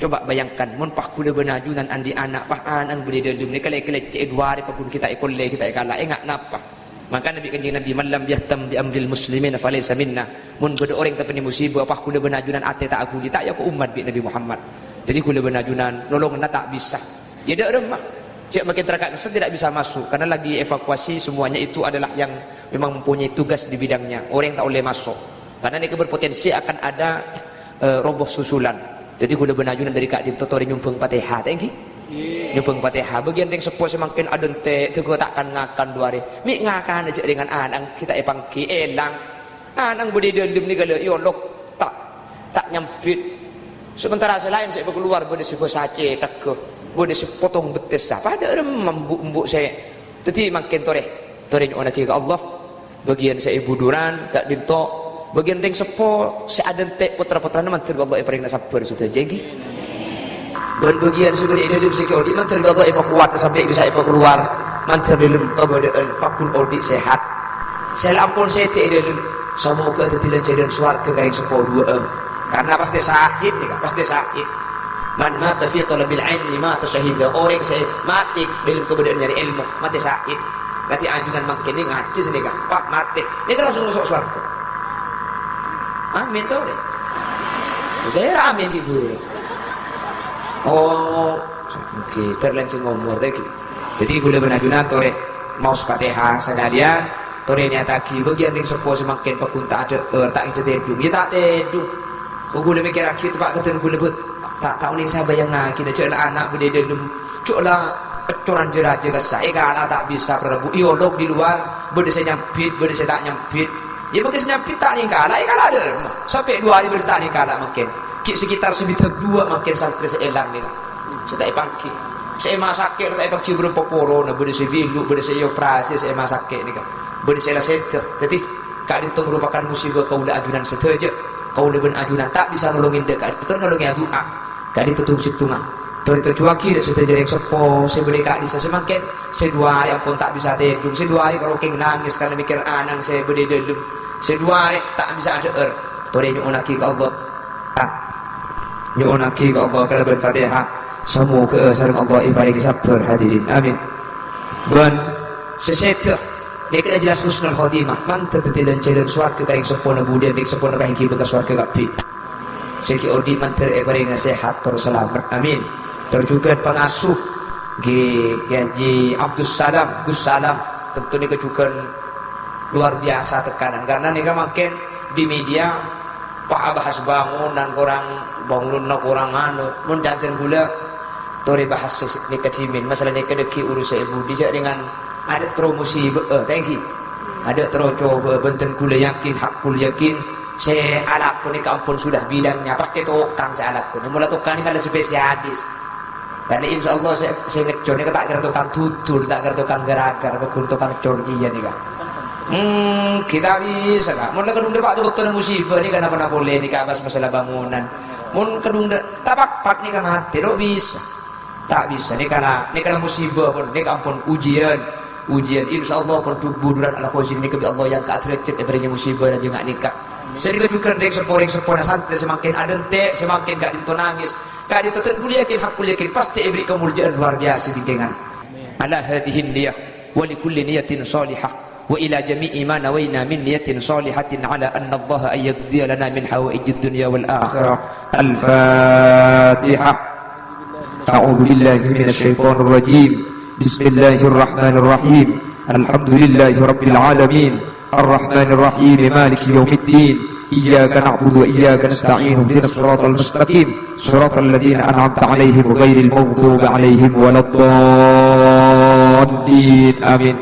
coba bayangkan mun pah kuda benajunan andi anak pah anak beri dalam ni kalau kelece 2 hari pakun kita ikole kita kalah enggak napa. Maka Nabi Kanjeng Nabi malam yahtam bi amril muslimin falaysa minna mun beda orang terpeni musibah apa kula benajunan ate tak aku tak ya ke umat bi Nabi Muhammad jadi kula benajunan nolongna tak bisa ya dak remah cek makin terakat tidak bisa masuk karena lagi evakuasi semuanya itu adalah yang memang mempunyai tugas di bidangnya orang tak boleh masuk karena ini berpotensi akan ada roboh susulan jadi kula benajunan dari Kak Dinto tori nyumpeng Fatihah thank you nyumpeng Fatihah bagian yang sepuh semakin adente juga takkan ngakan 2 hari mi ngakan aja dengan anak kita epangki elang anak budi dalam ni kalau iolok tak nyampit sementara selain saya keluar budi sebuah sace takut budi sepotong betes apa ada membuk saya jadi makin tore nyuana ke Allah bagian saya buduran tak dinto bagian yang sepuh saya adente putra-putra nama Allah paling sabar sudah jadi dan bagian sudah dalam security mantar Allah kuat sampai bisa keluar mantar dalam keadaan pakun audit sehat saya ampun saya tidak semoga tidak jadi suarga kain sepuluh 2 karena pasti sakit nih kan pasti sakit man mata fi talabil ilmi mata syahida orang saya mati dalam keadaan nyari ilmu mati sakit berarti anjuran makin ini ngaji sini kan pak mati ini kan langsung masuk suarga amin tau deh saya amin gitu. Oh, oke, terlancing ngomor tadi. Jadi gula benajunan tore mau Fatihah sedalian tore nyata ki bagian ring sepo semakin pakunta ada tak itu tedung. Ya tak tedung. Gula mikir akhir Pak keten gula bet tak tahu ning saya bayang nak kita cek anak bede delum. Cuk lah coran jeraja ke saya kalau tak bisa Prabu iolog di luar bede saya nyampit bede saya tak nyampit. Ya mungkin nyampit tak ning kalah ada. Sampai 2 hari berstani ning kalah makin. Sekitar sekitar 2 makin santri seelang ni lah. Saya tak pangki. Saya masak ke tak pangki berapa corona, beri saya bilu, beri saya operasi, saya masak ke ni kan. Beri saya seter. Jadi kali itu merupakan musibah kaulah ajunan seteja. Kaulah ben ajunan tak bisa nolongin dekat. Betul nolongin doa. Kali itu tunggu situngan. Tori itu cuaki dak seteja yang sepo, saya beri kak disa semakin. Saya 2 hari pun tak bisa tedung. Saya 2 hari kalau keng nangis karena mikir anang saya beri dalam. Saya 2 hari tak bisa ada Tori nyuunaki ke Allah. Nyuunaki ke Allah kalau berfatihah semoga sareng Allah ibadah sabar hadirin amin. Dan seseta dia kena jelas husnul khotimah mantap dan jalan swarga karing sempurna budian dik sempurna karing bekas swarga kabeh seki odi mantar paring sehat terus selamat amin. Terus juga pengasuh Haji Abdus Salam Gus Salam tentu ini juga luar biasa tekanan karena ini makin di media pak bahas bangunan kurang bangunan kurang anu mun jantan gula tori bahas ni kecimin masalah ni kedeki urus ibu dijak dengan ada promosi thank you ada terus coba benten gula yakin hakul yakin saya alakku ni kampun sudah bidangnya pasti tukang saya alakku ni mula tukang ni kan ada spesialis karena insya Allah saya ngecor ni tak kira tukang tutur tak kira tukang geragar bakun tukang cor iya ni kan kita bisa kak mun kedung depak tu waktu musibah ni kan apa boleh ni kabas masalah bangunan mun kedung tapak ni kan mati lo bisa tak bisa ni kana musibah pun ni kampun ujian insya Allah pun buduran ala khuzin ni kebi Allah yang keatrecet daripada musibah dan juga nikah saya juga dek sepora santai semakin adente semakin gak dinto nangis gak dinto kuliah yakin hak kuliah yakin pasti ibri kemuliaan luar biasa di dengan ala hadihin niyah wa likulli niyatin salihah wa ila jami'i ma nawayna min niyatin salihatin ala anna Allah ayyadhiya lana min hawaijid dunya wal akhirah al-fatihah a'udzu billahi minasy syaithanir rajim bismillahir rahmanir rahim alhamdulillahi rabbil alamin arrahmanir rahim maliki yaumiddin iyyaka na'budu wa iyyaka nasta'in ihdinas siratal mustaqim siratal ladzina an'amta 'alaihim ghairil maghdubi 'alaihim waladdallin amin.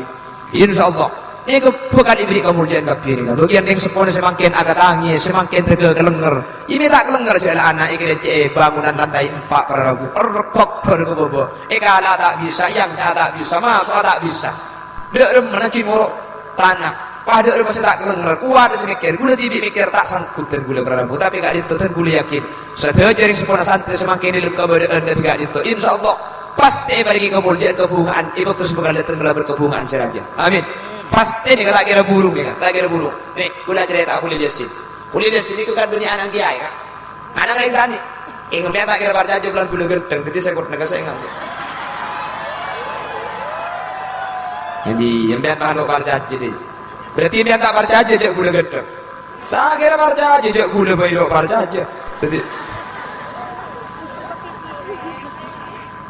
Insyaallah ini bukan ibri kemuliaan kabeh ini bagian yang sepone semakin agak tangis semakin kelenger ini tak kelenger jalan anak iki lecek bangunan lantai 4 Prabu rekok berbobo kala tak bisa yang tak bisa masuk tak bisa dek mana cimoro tanah pada rumah tak kelenger kuat semikir gula tibi mikir tak sangkut dan gula Prabu tapi gak itu dan gula yakin sedaja yang sepone santri semakin diluk keberadaan dan gak itu insyaallah pasti bagi kemuliaan kehubungan ibu terus bakal datang berkehubungan saja amin. Pasti nih tak kira burung nih tak kira burung nih kula cerita kuliah Yasin itu kan dunia anak kiai kan anak lain tani ingatnya tak kira baca aja bulan gula genteng jadi saya kut saya ingat jadi yang biar tak baca aja deh berarti biar tak baca aja cek gula genteng tak kira baca aja cek gula bayi baca aja jadi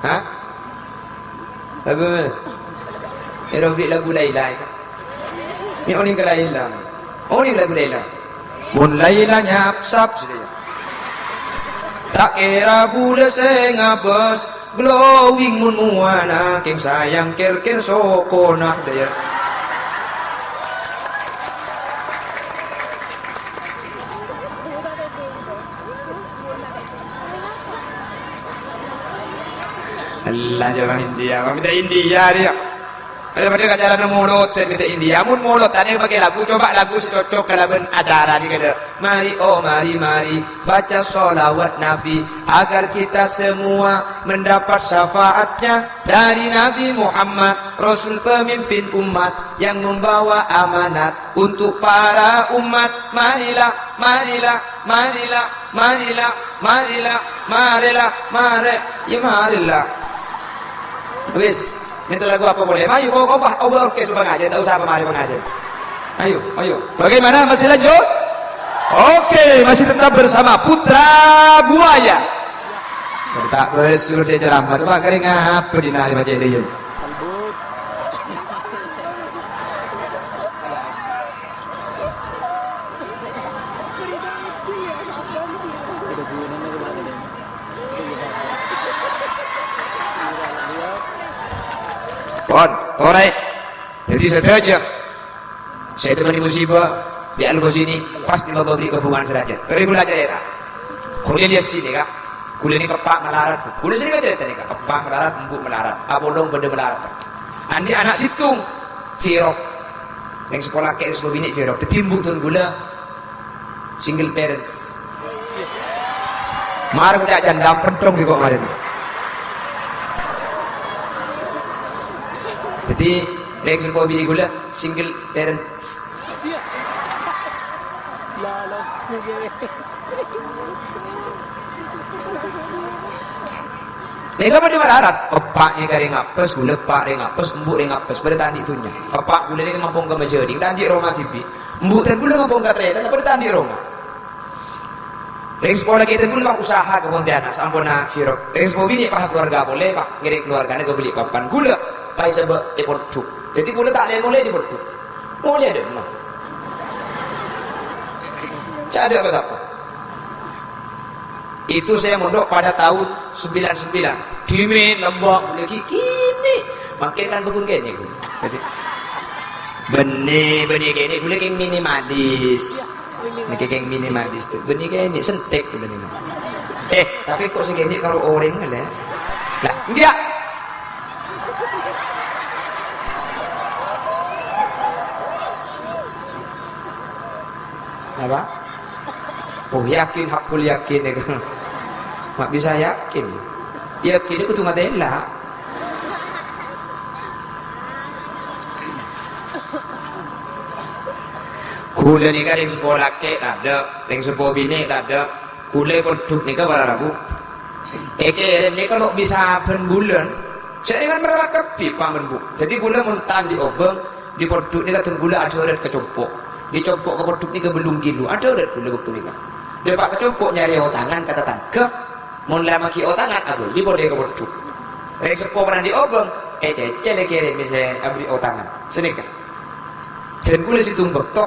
hah apa Erobi lagu Laila ini orang ke Laila orang lagu Laila mun Laila nyapsap tak kira bule sengabes glowing mun muana king sayang kir sokonah daya Allah jangan India kami tak India dia daripada acara mulut kita India mun mulut tadi pakai lagu coba lagu cocok kalau acara ni kata mari oh mari baca sholawat Nabi agar kita semua mendapat syafaatnya dari Nabi Muhammad Rasul pemimpin umat yang membawa amanat untuk para umat marilah wis itu lagu apa boleh? Ayo kau orkes pengajian, tak usah pemari pengajian. Ayo. Bagaimana masih lanjut? Oke, masih tetap bersama Putra Buaya. Tak bersul saya ceramah, coba kering apa di nari baca ini yuk. Alright, jadi saja saya temani musibah di Al-Ghazini pasti lo beri kehubungan saja. Tapi gula cerita, kuliah dia sini kak, kuliah ini kepak melarat, kuliah sini kan cerita nih kak, kepak melarat, embuk melarat, abolong benda melarat. Andi anak situng, firok, yang sekolah kayak sebelum ini firok, tertimbuk tuh gula single parents. Marah cak janda pedong di kok kemarin. Jadi next level bini gula single parent. Nika pada melarat, pepak ni kari ngapes, gula pak ring ngapes, embuk ring ngapes pada tandi itunya. Pepak gula ni ngampung ke majering, tandi Roma TV. Embuk dan gula ngampung ke tretan, pada tandi Roma. Ring sekolah kita gula usaha ke Pontianak, sampuna sirop. Ring sekolah bini pak keluarga boleh, pak ngiring keluarganya ke beli papan gula, pak sebab epoduk. Jadi gula tak boleh di poduk, boleh ada mah. Cak ada apa siapa? Itu saya mondok pada tahun 99. Dimin lembak lagi kini. Makin kan bekun kene ku. Jadi benih kene kula keng minimalis. Niki keng minimalis tu. Benih kene sentek kula ni. Tapi kok segini kalau orang ngale. Lah, enggak. Apa? Oh yakin, hakul yakin ya kan. Mak bisa yakin. Yakin itu cuma tela. Kula ni kan yang sekolah ke tak ada, yang sekolah bini tak ada. Kula koduk ni kan para rabu. Ni kalau bisa ben bulan, saya kan mereka pipa menbuk. Jadi kula muntan di obeng, di koduk ni kan gula ada orang kecompok. Dicompok ke koduk ni ke belum kilo. Ada orang kula waktu ni kan. Dia pak kecompok nyari otangan kata tangke. Mun lama ki otangan aku di bode ke boduk. Rek sepo pernah di obeng, cece le kere misalnya abri otangan. Senika. Dan kula situng bektok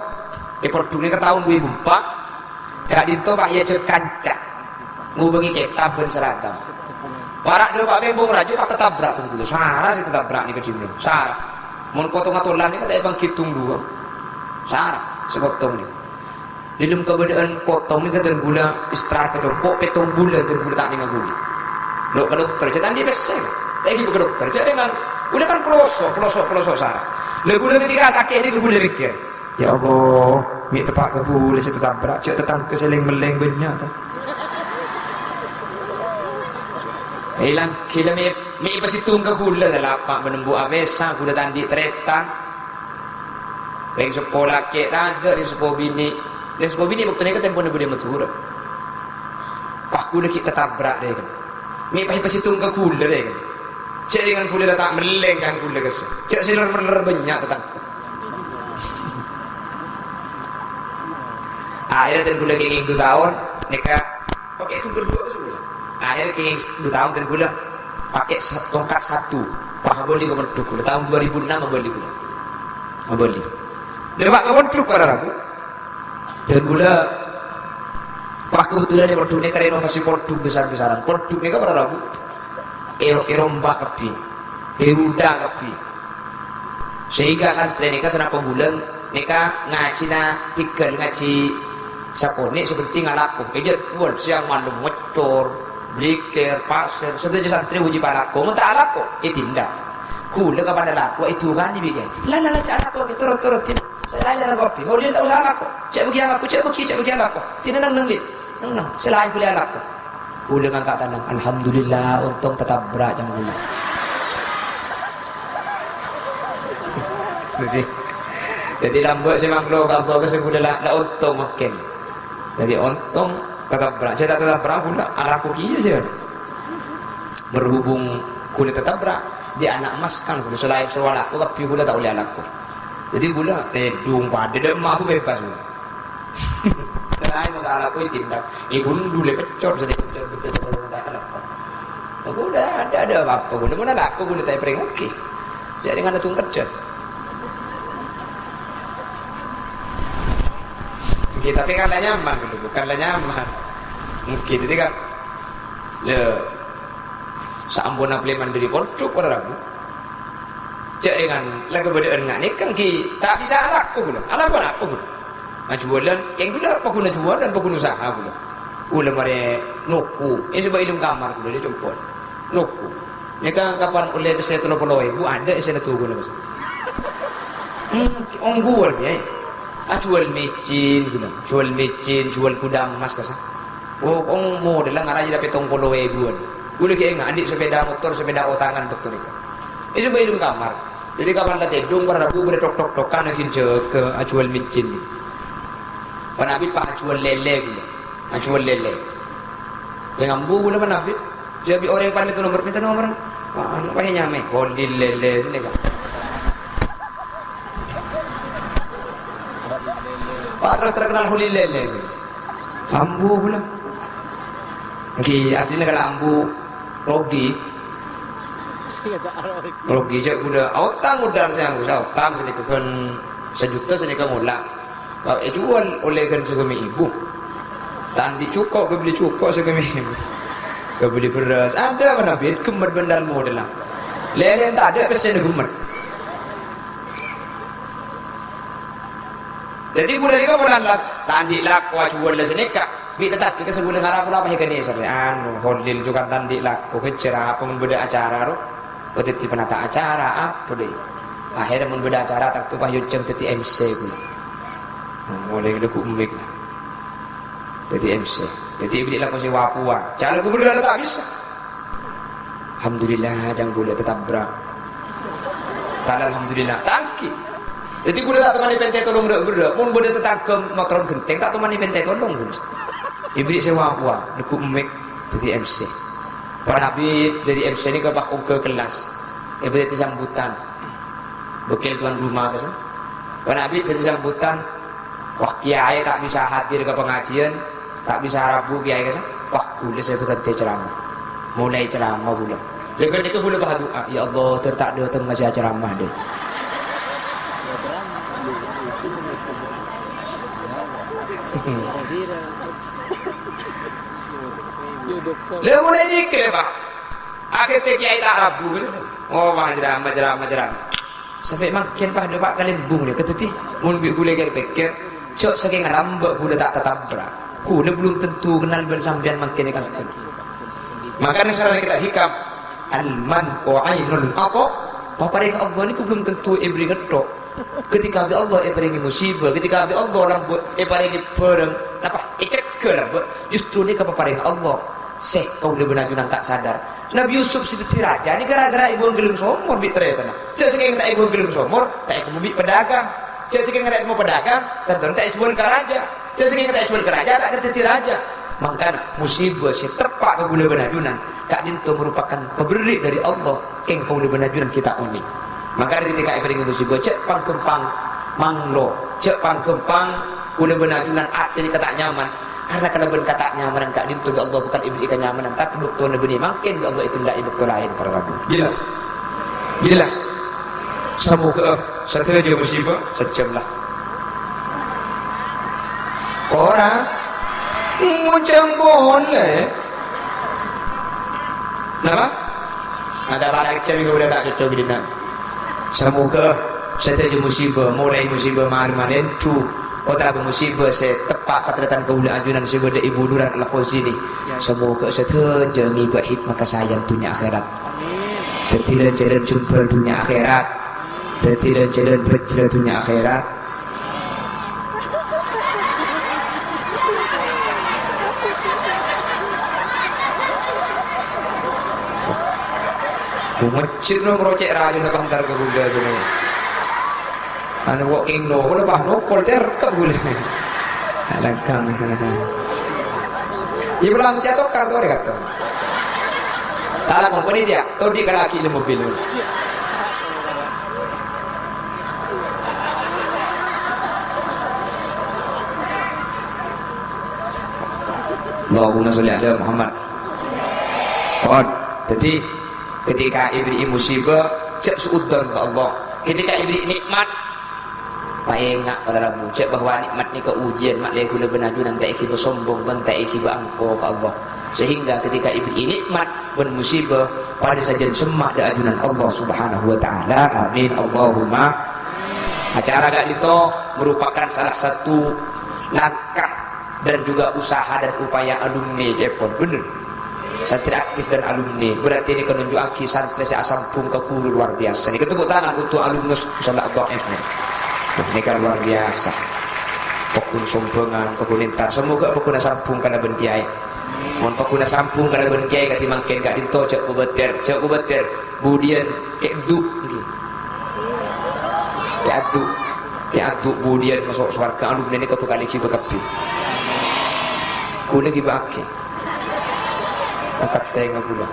boduk ni ke tahun 2004. Kak dinto pak ya cek kanca. Ngubengi ketab ben seragam. Parak dia pak bembong raju pak ketabrak tun kula. Sarah sih ketabrak ni ke jimlo. Sarah. Mun potong atolan ni kata bang kitung dua. Sarah sepotong ni. Dalam keberadaan potong ni kata gula istirahat kecompok petong bulan tu gula tak dengan gula. Lo ke dokter cetan dia besar. Lagi ke dokter cetan dengan udah kan pelosok sarah. Lo gula ketika sakit ni gula fikir. Ya Allah, mi tepak ke gula saya tetap berat. Cak tetang keseling meleng banyak tu. Hilang kila mi pasitung ke gula salah apa menembu abesa gula tandi tretan. Ring sekolah ke tak ada ring sekolah bini. Dan sebab ini waktu ni kan tempoh dia matura. Aku dah kita tabrak dia kan. Mi pasitung ke gula dia kan. Cak dengan gula tak meleng kan gula kes. Cak silar meler banyak tetangga. Akhirnya gula kenging 2 tahun nikah. Pakai itu berdua semua. Akhirnya kenging 2 tahun gula pakai tongkat 1. Pak beli ke beduk gula tahun 2006 beli gula. Beli. Dia pak ke beduk pada aku. Dan gula pak kebetulan yang produk ni kan renovasi produk besar-besaran. Produk ni kan pada rabu eromba kepi eruda kepi sehingga santri ni kan senapa bulan ni kan ngaji na tiga ngaji sapone seperti ngalaku ejet buat siang malam ngecor bliker pasir setuju santri uji palaku mentah alaku tindak gula kepada laku itu kan dibikin lala cak alaku turut-turut selain ada kopi, oh dia tak usah aku. Cek bagi aku, cek bagi aku. Tidak nang lit, nang. Selain kuliah aku. Gula ngangkat tanang. Alhamdulillah, untung tetap berat jam gula. Jadi lambat si maklo kalau ke segula lah untung makin. Jadi untung tetap berat. Saya tak tetap berat gula. Alaku kia sih. Berhubung gula tetap berat, dia anak emas kan gula selain soal aku tapi gula tak boleh alaku. Jadi gula tedung pada dia mak aku bebas gula. Selain maka aku tindak. Gula dulu pecor sedih pecor betul sedih. Gula ada apa gula mana aku gula tak pering okey. Jadi dengan atung kerja. Okey tapi kan nyaman gitu bukan nyaman. Okey jadi kan le saambona pleman dari pondok pada rabu. Cak dengan lagu berdaan ni kan ki tak bisa alaku gula. Alaku apa gula? Jualan yang gula apa guna jual dan apa guna usaha gula. Gula mare noku. Sebab ilmu kamar gula dia compot. Noku. Ni kan kapan oleh saya 30.000 ada saya tu gula bas. Onggul dia. Jual mecin gula. Jual mecin, jual kuda emas kasa. Oh, model lah ngaraji dapat 30.000. Gula ki enggak adik sepeda motor, sepeda otangan betul ni. Sebab ilmu kamar. Jadi kapan dah tedung pada rabu boleh tok-tok-tokan lagi ke ajual micin ni. Panabit pak ajual lele gula. Ajual lele. Yang ambu gula panabit. Jadi orang yang paling minta nomor. Apa yang nyame? Holil lele sini kan. Pak terus terkenal holil lele. Ambu pula. Ki aslinya kalau ambu rogi. Rogi je udah utang udar saya utang sini kan 1 juta sini kan ulang. Kalau jual oleh kan segami ibu. Tandi cukup ke beli cukup segami ibu. Ke beli beras ada mana bed kemer bendal model lah. Lele tak ada pesen kemer. Jadi bulan ini bulan lah tandi lak jual lah sini kak. Bi tetap ke sebulan ngarap lah pakai ni sore. Anu holil juga tandi lak ko kecerah apa beda acara ro. Petiti penata acara apa deh. Akhirnya mun beda acara tak tu payun ceng teti MC pula. Mulai deku umbik. Teti MC. Teti beli lah ko si wapua. Cara gubernur tak bisa. Alhamdulillah jang gula tetap berak. Tak alhamdulillah tangki. Jadi gula tak temani pente tolong berak. Mun beda tetap ke motoron genteng tak temani pente tolong gula. Ibrik si wapua deku umbik teti MC. Para Habib dari MC ini ke kelas. Berarti sambutan. Bekil tuan rumah ke sana. Para Habib dari sambutan. Wah kiai tak bisa hadir ke pengajian, tak bisa rabu kiai ke sana. Wah boleh saya berhenti ceramah. Mulai ceramah pula. Lepas itu boleh berdoa. Ya Allah tertak dia tengah masih ceramah deh. Lalu mulai dikir pak. Akhirnya kiai tak rabu. Oh majeram. Sampai makin pada pak kali bung dia. Keteti. Mun gula kali pikir. Cok saking lambat gula tak tertabrak. Gula belum tentu kenal ben sampean makin ikan tu. Maka misalnya kita hikam. Al-man ainul apa? Paparing Allah ni ku belum tentu ibri getok. Ketika bi Allah paringi musibah, ketika bi Allah orang paringi perang, apa? Icekkel apa? Justru ni paparing Allah. Seh kau le benajunan tak sadar. Nabi Yusuf situ raja ni gara-gara ibu gelem somor bi ternyata. Cek saking tak ibu gelem somor, tak ibu bi pedagang. Cek saking tak ibu pedagang, tentu tak jual ke raja. Cek saking tak jual ke raja, tak kerti raja. Mangkana musibah si terpak ke gula benajunan. Kak dinto merupakan pemberi dari Allah. Keng kau le benajunan kita ini. Maka ketika ibaring musibah cek pangkempang manglo, cek pangkempang gula benajunan jadi kata nyaman. Karena kalau ben kata nyaman kak dinto bi Allah bukan ibri ikan nyaman, tapi doktor benih makin bi Allah itu ndak ibri lain para rabu. Jelas. Semoga setelah dia musibah sejam lah. Orang macam boleh. Kenapa? Ada barang kecil yang boleh tak cocok di dalam. Semoga setelah musibah, mulai musibah malam-malam tu, otak musibah saya tepat patratan keula anjuran sebagai ibu Nuran Al-Khazini. Semoga setelah jangan buat hikmah kesayang dunia akhirat. Tidak jalan jumpa dunia akhirat, tidak jalan berjalan dunia akhirat. Masjid lo ngerocek raja nak hantar ke gula sini. Ane walking no, kalau bah no kol terkap gula. Alangkang. Ia belum jatuh kan tu ada kata. Tak lah komponi dia, tu dia kalau laki le mobil. Allahumma sholli ala Muhammad. Oh, jadi ketika ibri musibah cek suudan ke Allah. Ketika ibri nikmat paengak pada rabu cek bahawa nikmat ni ke ujian mak le gula benajunan tak iki bersombong ben tak iki berangko ke Allah. Sehingga ketika ibri nikmat ben musibah pada sajian semak da ajunan Allah Subhanahu wa taala. Amin Allahumma. Acara gak itu merupakan salah satu langkah dan juga usaha dan upaya alumni Jepun. Bener. Santri aktif dan alumni berarti ini menunjukkan santri saya sampung ke guru luar biasa. Ini tepuk tangan untuk alumnus Pusat Dhaif. Ini kan luar biasa. Pokun sombongan, pokun intar. Semoga pokun sampung kana ben kiai. Mohon pokun sampung kana ben kiai kati mangken gak dinto cek ubeter. Budian kek du. Ya adu budian masuk surga alumni ini ketukali ki bekapi. Kuna ki baki. Angkat tengok pula.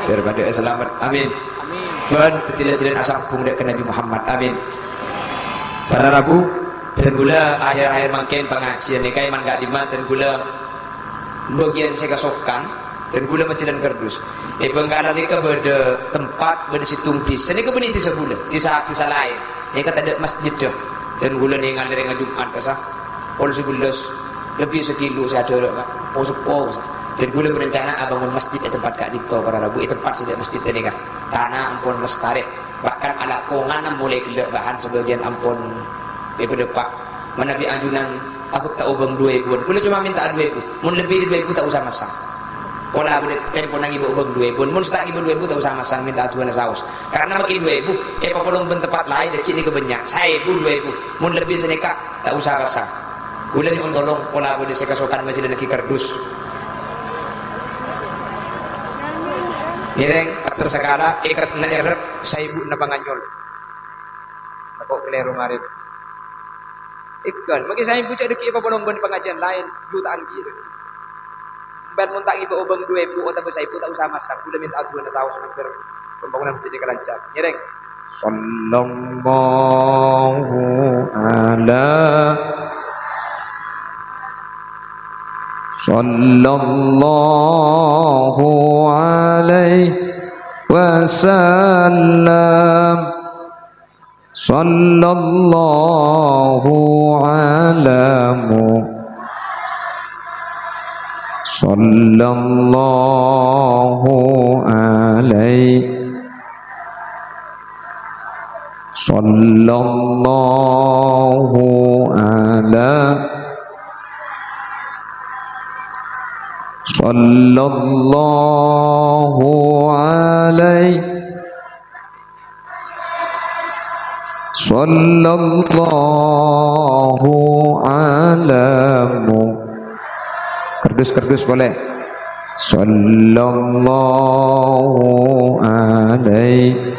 Daripada selamat. Amin. Dan tidak asam pung dek Nabi Muhammad. Amin. Para Rabu dan gula akhir-akhir makin pengajian ni kai man gak diman dan gula bagian saya kasokan dan gula macilan kardus. Pengkalan ni ke beda tempat beda situng di sini ke benih di sebulan di saat lain. Ni kata ada masjid dah dan gula ni ngalir dengan Jumat kasah. Polisi bulas lebih sekilo saya ada posepo kasah. Dan gula berencana bangun masjid di tempat kak dito para Rabu tempat sida masjid ni kah. Tanah ampun lestari. Bahkan ala kongan mulai gelak bahan sebagian ampun daripada pak menabi anjunan aku tak ubang 2,000 kula cuma minta 2,000 mun lebih dari 2,000 tak usah masang pola boleh tempon nang ibu ubang 2,000 mun tak ibu 2,000 tak usah masang minta atuan saus karena makin 2,000 papolong ben tempat lain dekit ni kebanyak 1,000 mun lebih seneka tak usah masang kula ni on tolong pola boleh saya kasokan masjid lagi kardus nireng tersekala ikat na erep sa ibu na panganyol ako klero marip ikan magi sa ibu cak deki apa bolong ben pengajian lain jutaan gitu ban muntak ibu ubang 2,000 atau sa ibu tak usah masak udah minta aturan saus agar pembangunan masjid kelancar nireng sallallahu ala sallallahu alaihi wasallam sallallahu alamu sallallahu alaihi sallallahu ala sallallahu alaihi sallallahu alamu kardus boleh sallallahu alaihi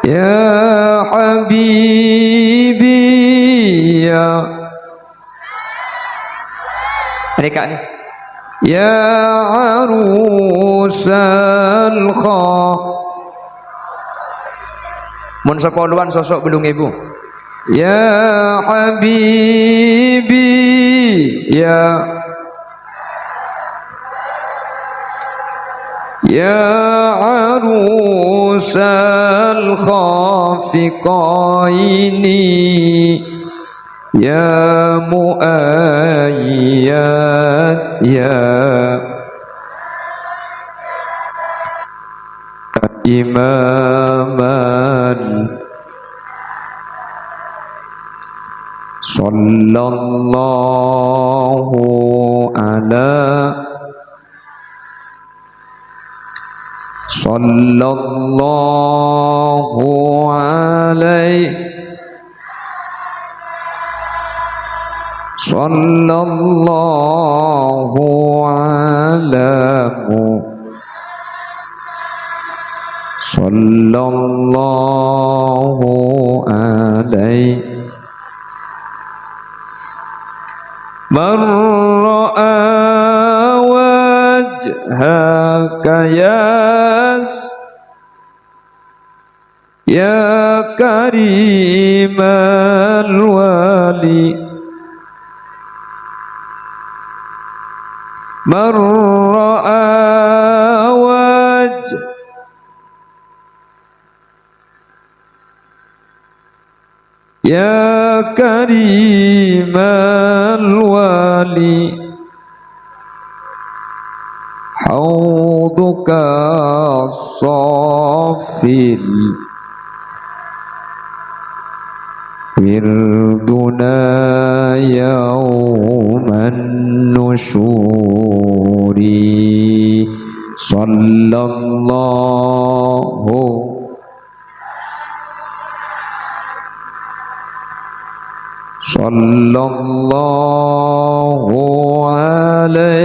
ya habibi ya mereka nih ya arusal kha mun sepuluhan sosok belum ibu ya habibi ya arusal khafiqaini ya muayyad ya imaman sallallahu ala sallallahu alaihi sallallahu alamu sallallahu alaihi man ra'a wajhaka ya karimal wali man ra'a ya karimal wali hauduka safil wirduna yawman nusyuri sallallahu alaihi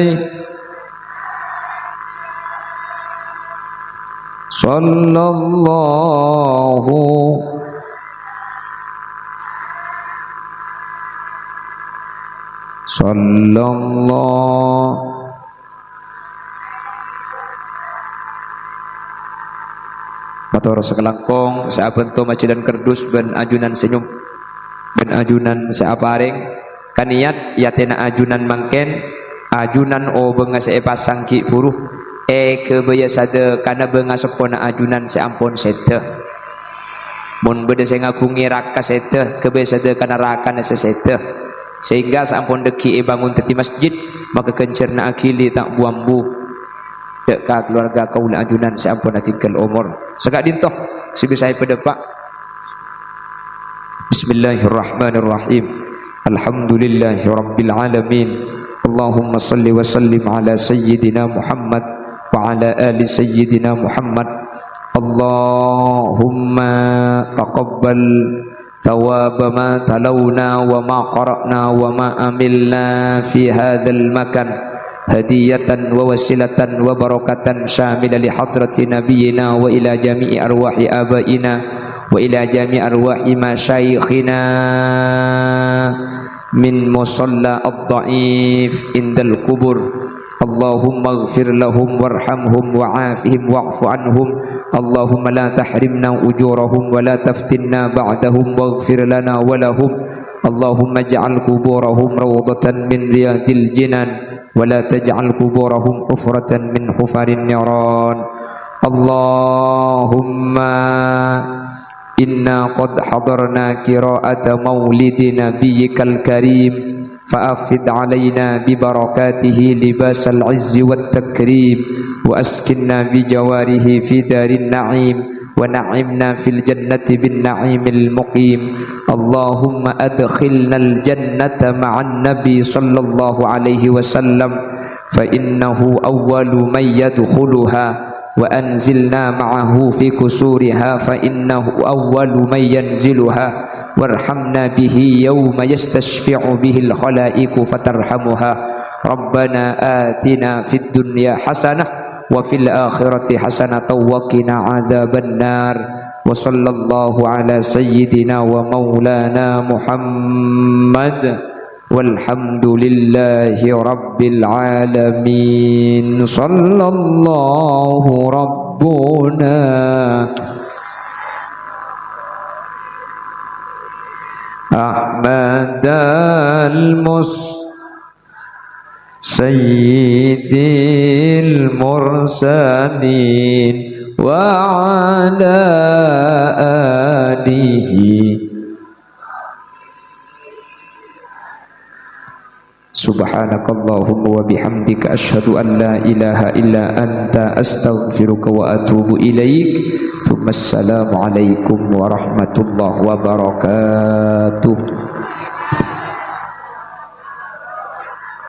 sallallahu sallallahu Matoro sekelangkong saben to macidan kerdus ben ajunan senyum ben ajunan seaparing kaniat yatena ajunan mangken ajunan o benga pasang ki furuh kebaya sade kana benga sepona ajunan seampun sete mun bede sing ngagungi raka sete kebaya sade kana raka sesete sehingga sampun deki bangun teti masjid maka kencerna akili tak buambu dek ka keluarga kaula ajunan sampun tinggal umur segak dintoh sibisai pedepak. Bismillahirrahmanirrahim. Alhamdulillahi rabbil alamin. Allahumma salli wa sallim ala sayyidina Muhammad wa ala ali sayyidina Muhammad. Allahumma taqabbal thawab ma talawna wa ma qara'na wa ma amilna fi hadzal makan hadiyatan wa wasilatan wa barakatan syamila li hadrati nabiyyina wa ila jami'i arwahi abaina wa ila jami'i arwahi masyayikhina min musalla ad-dha'if indal kubur. Allahumma ighfir lahum warhamhum wa'afihim wa'fu anhum. Allahumma la tahrimna ujurahum wa la taftinna ba'dahum waghfir lana wa lahum. Allahumma ij'al quburahum rawdatan min riyadil jinan ولا تجعل قبورهم حفرة من حفر النيران. اللهم إنا قد حضرنا قراءة مولد نبيك الكريم فأفض علينا ببركاته لباس العز والتكريم وأسكننا بجواره في دار النعيم ونعمنا في الجنة بالنعيم المقيم. اللهم أدخلنا الجنة مع النبي صلى الله عليه وسلم فإنه أول من يدخلها وأنزلنا معه في كسورها فإنه أول من ينزلها وارحمنا به يوم يستشفع به الخلائق فترحمها. ربنا آتنا في الدنيا حسنة وفي الآخرة حسنة وقنا عذاب النار. وصلى الله على سيدنا ومولانا محمد والحمد لله رب العالمين. صلى الله ربنا أحمد سيد المرسلين وعلى آله سبحانك اللهم وبحمدك أشهد أن لا إله إلا أنت أستغفرك وأتوب إليك. ثم السلام عليكم ورحمة الله وبركاته.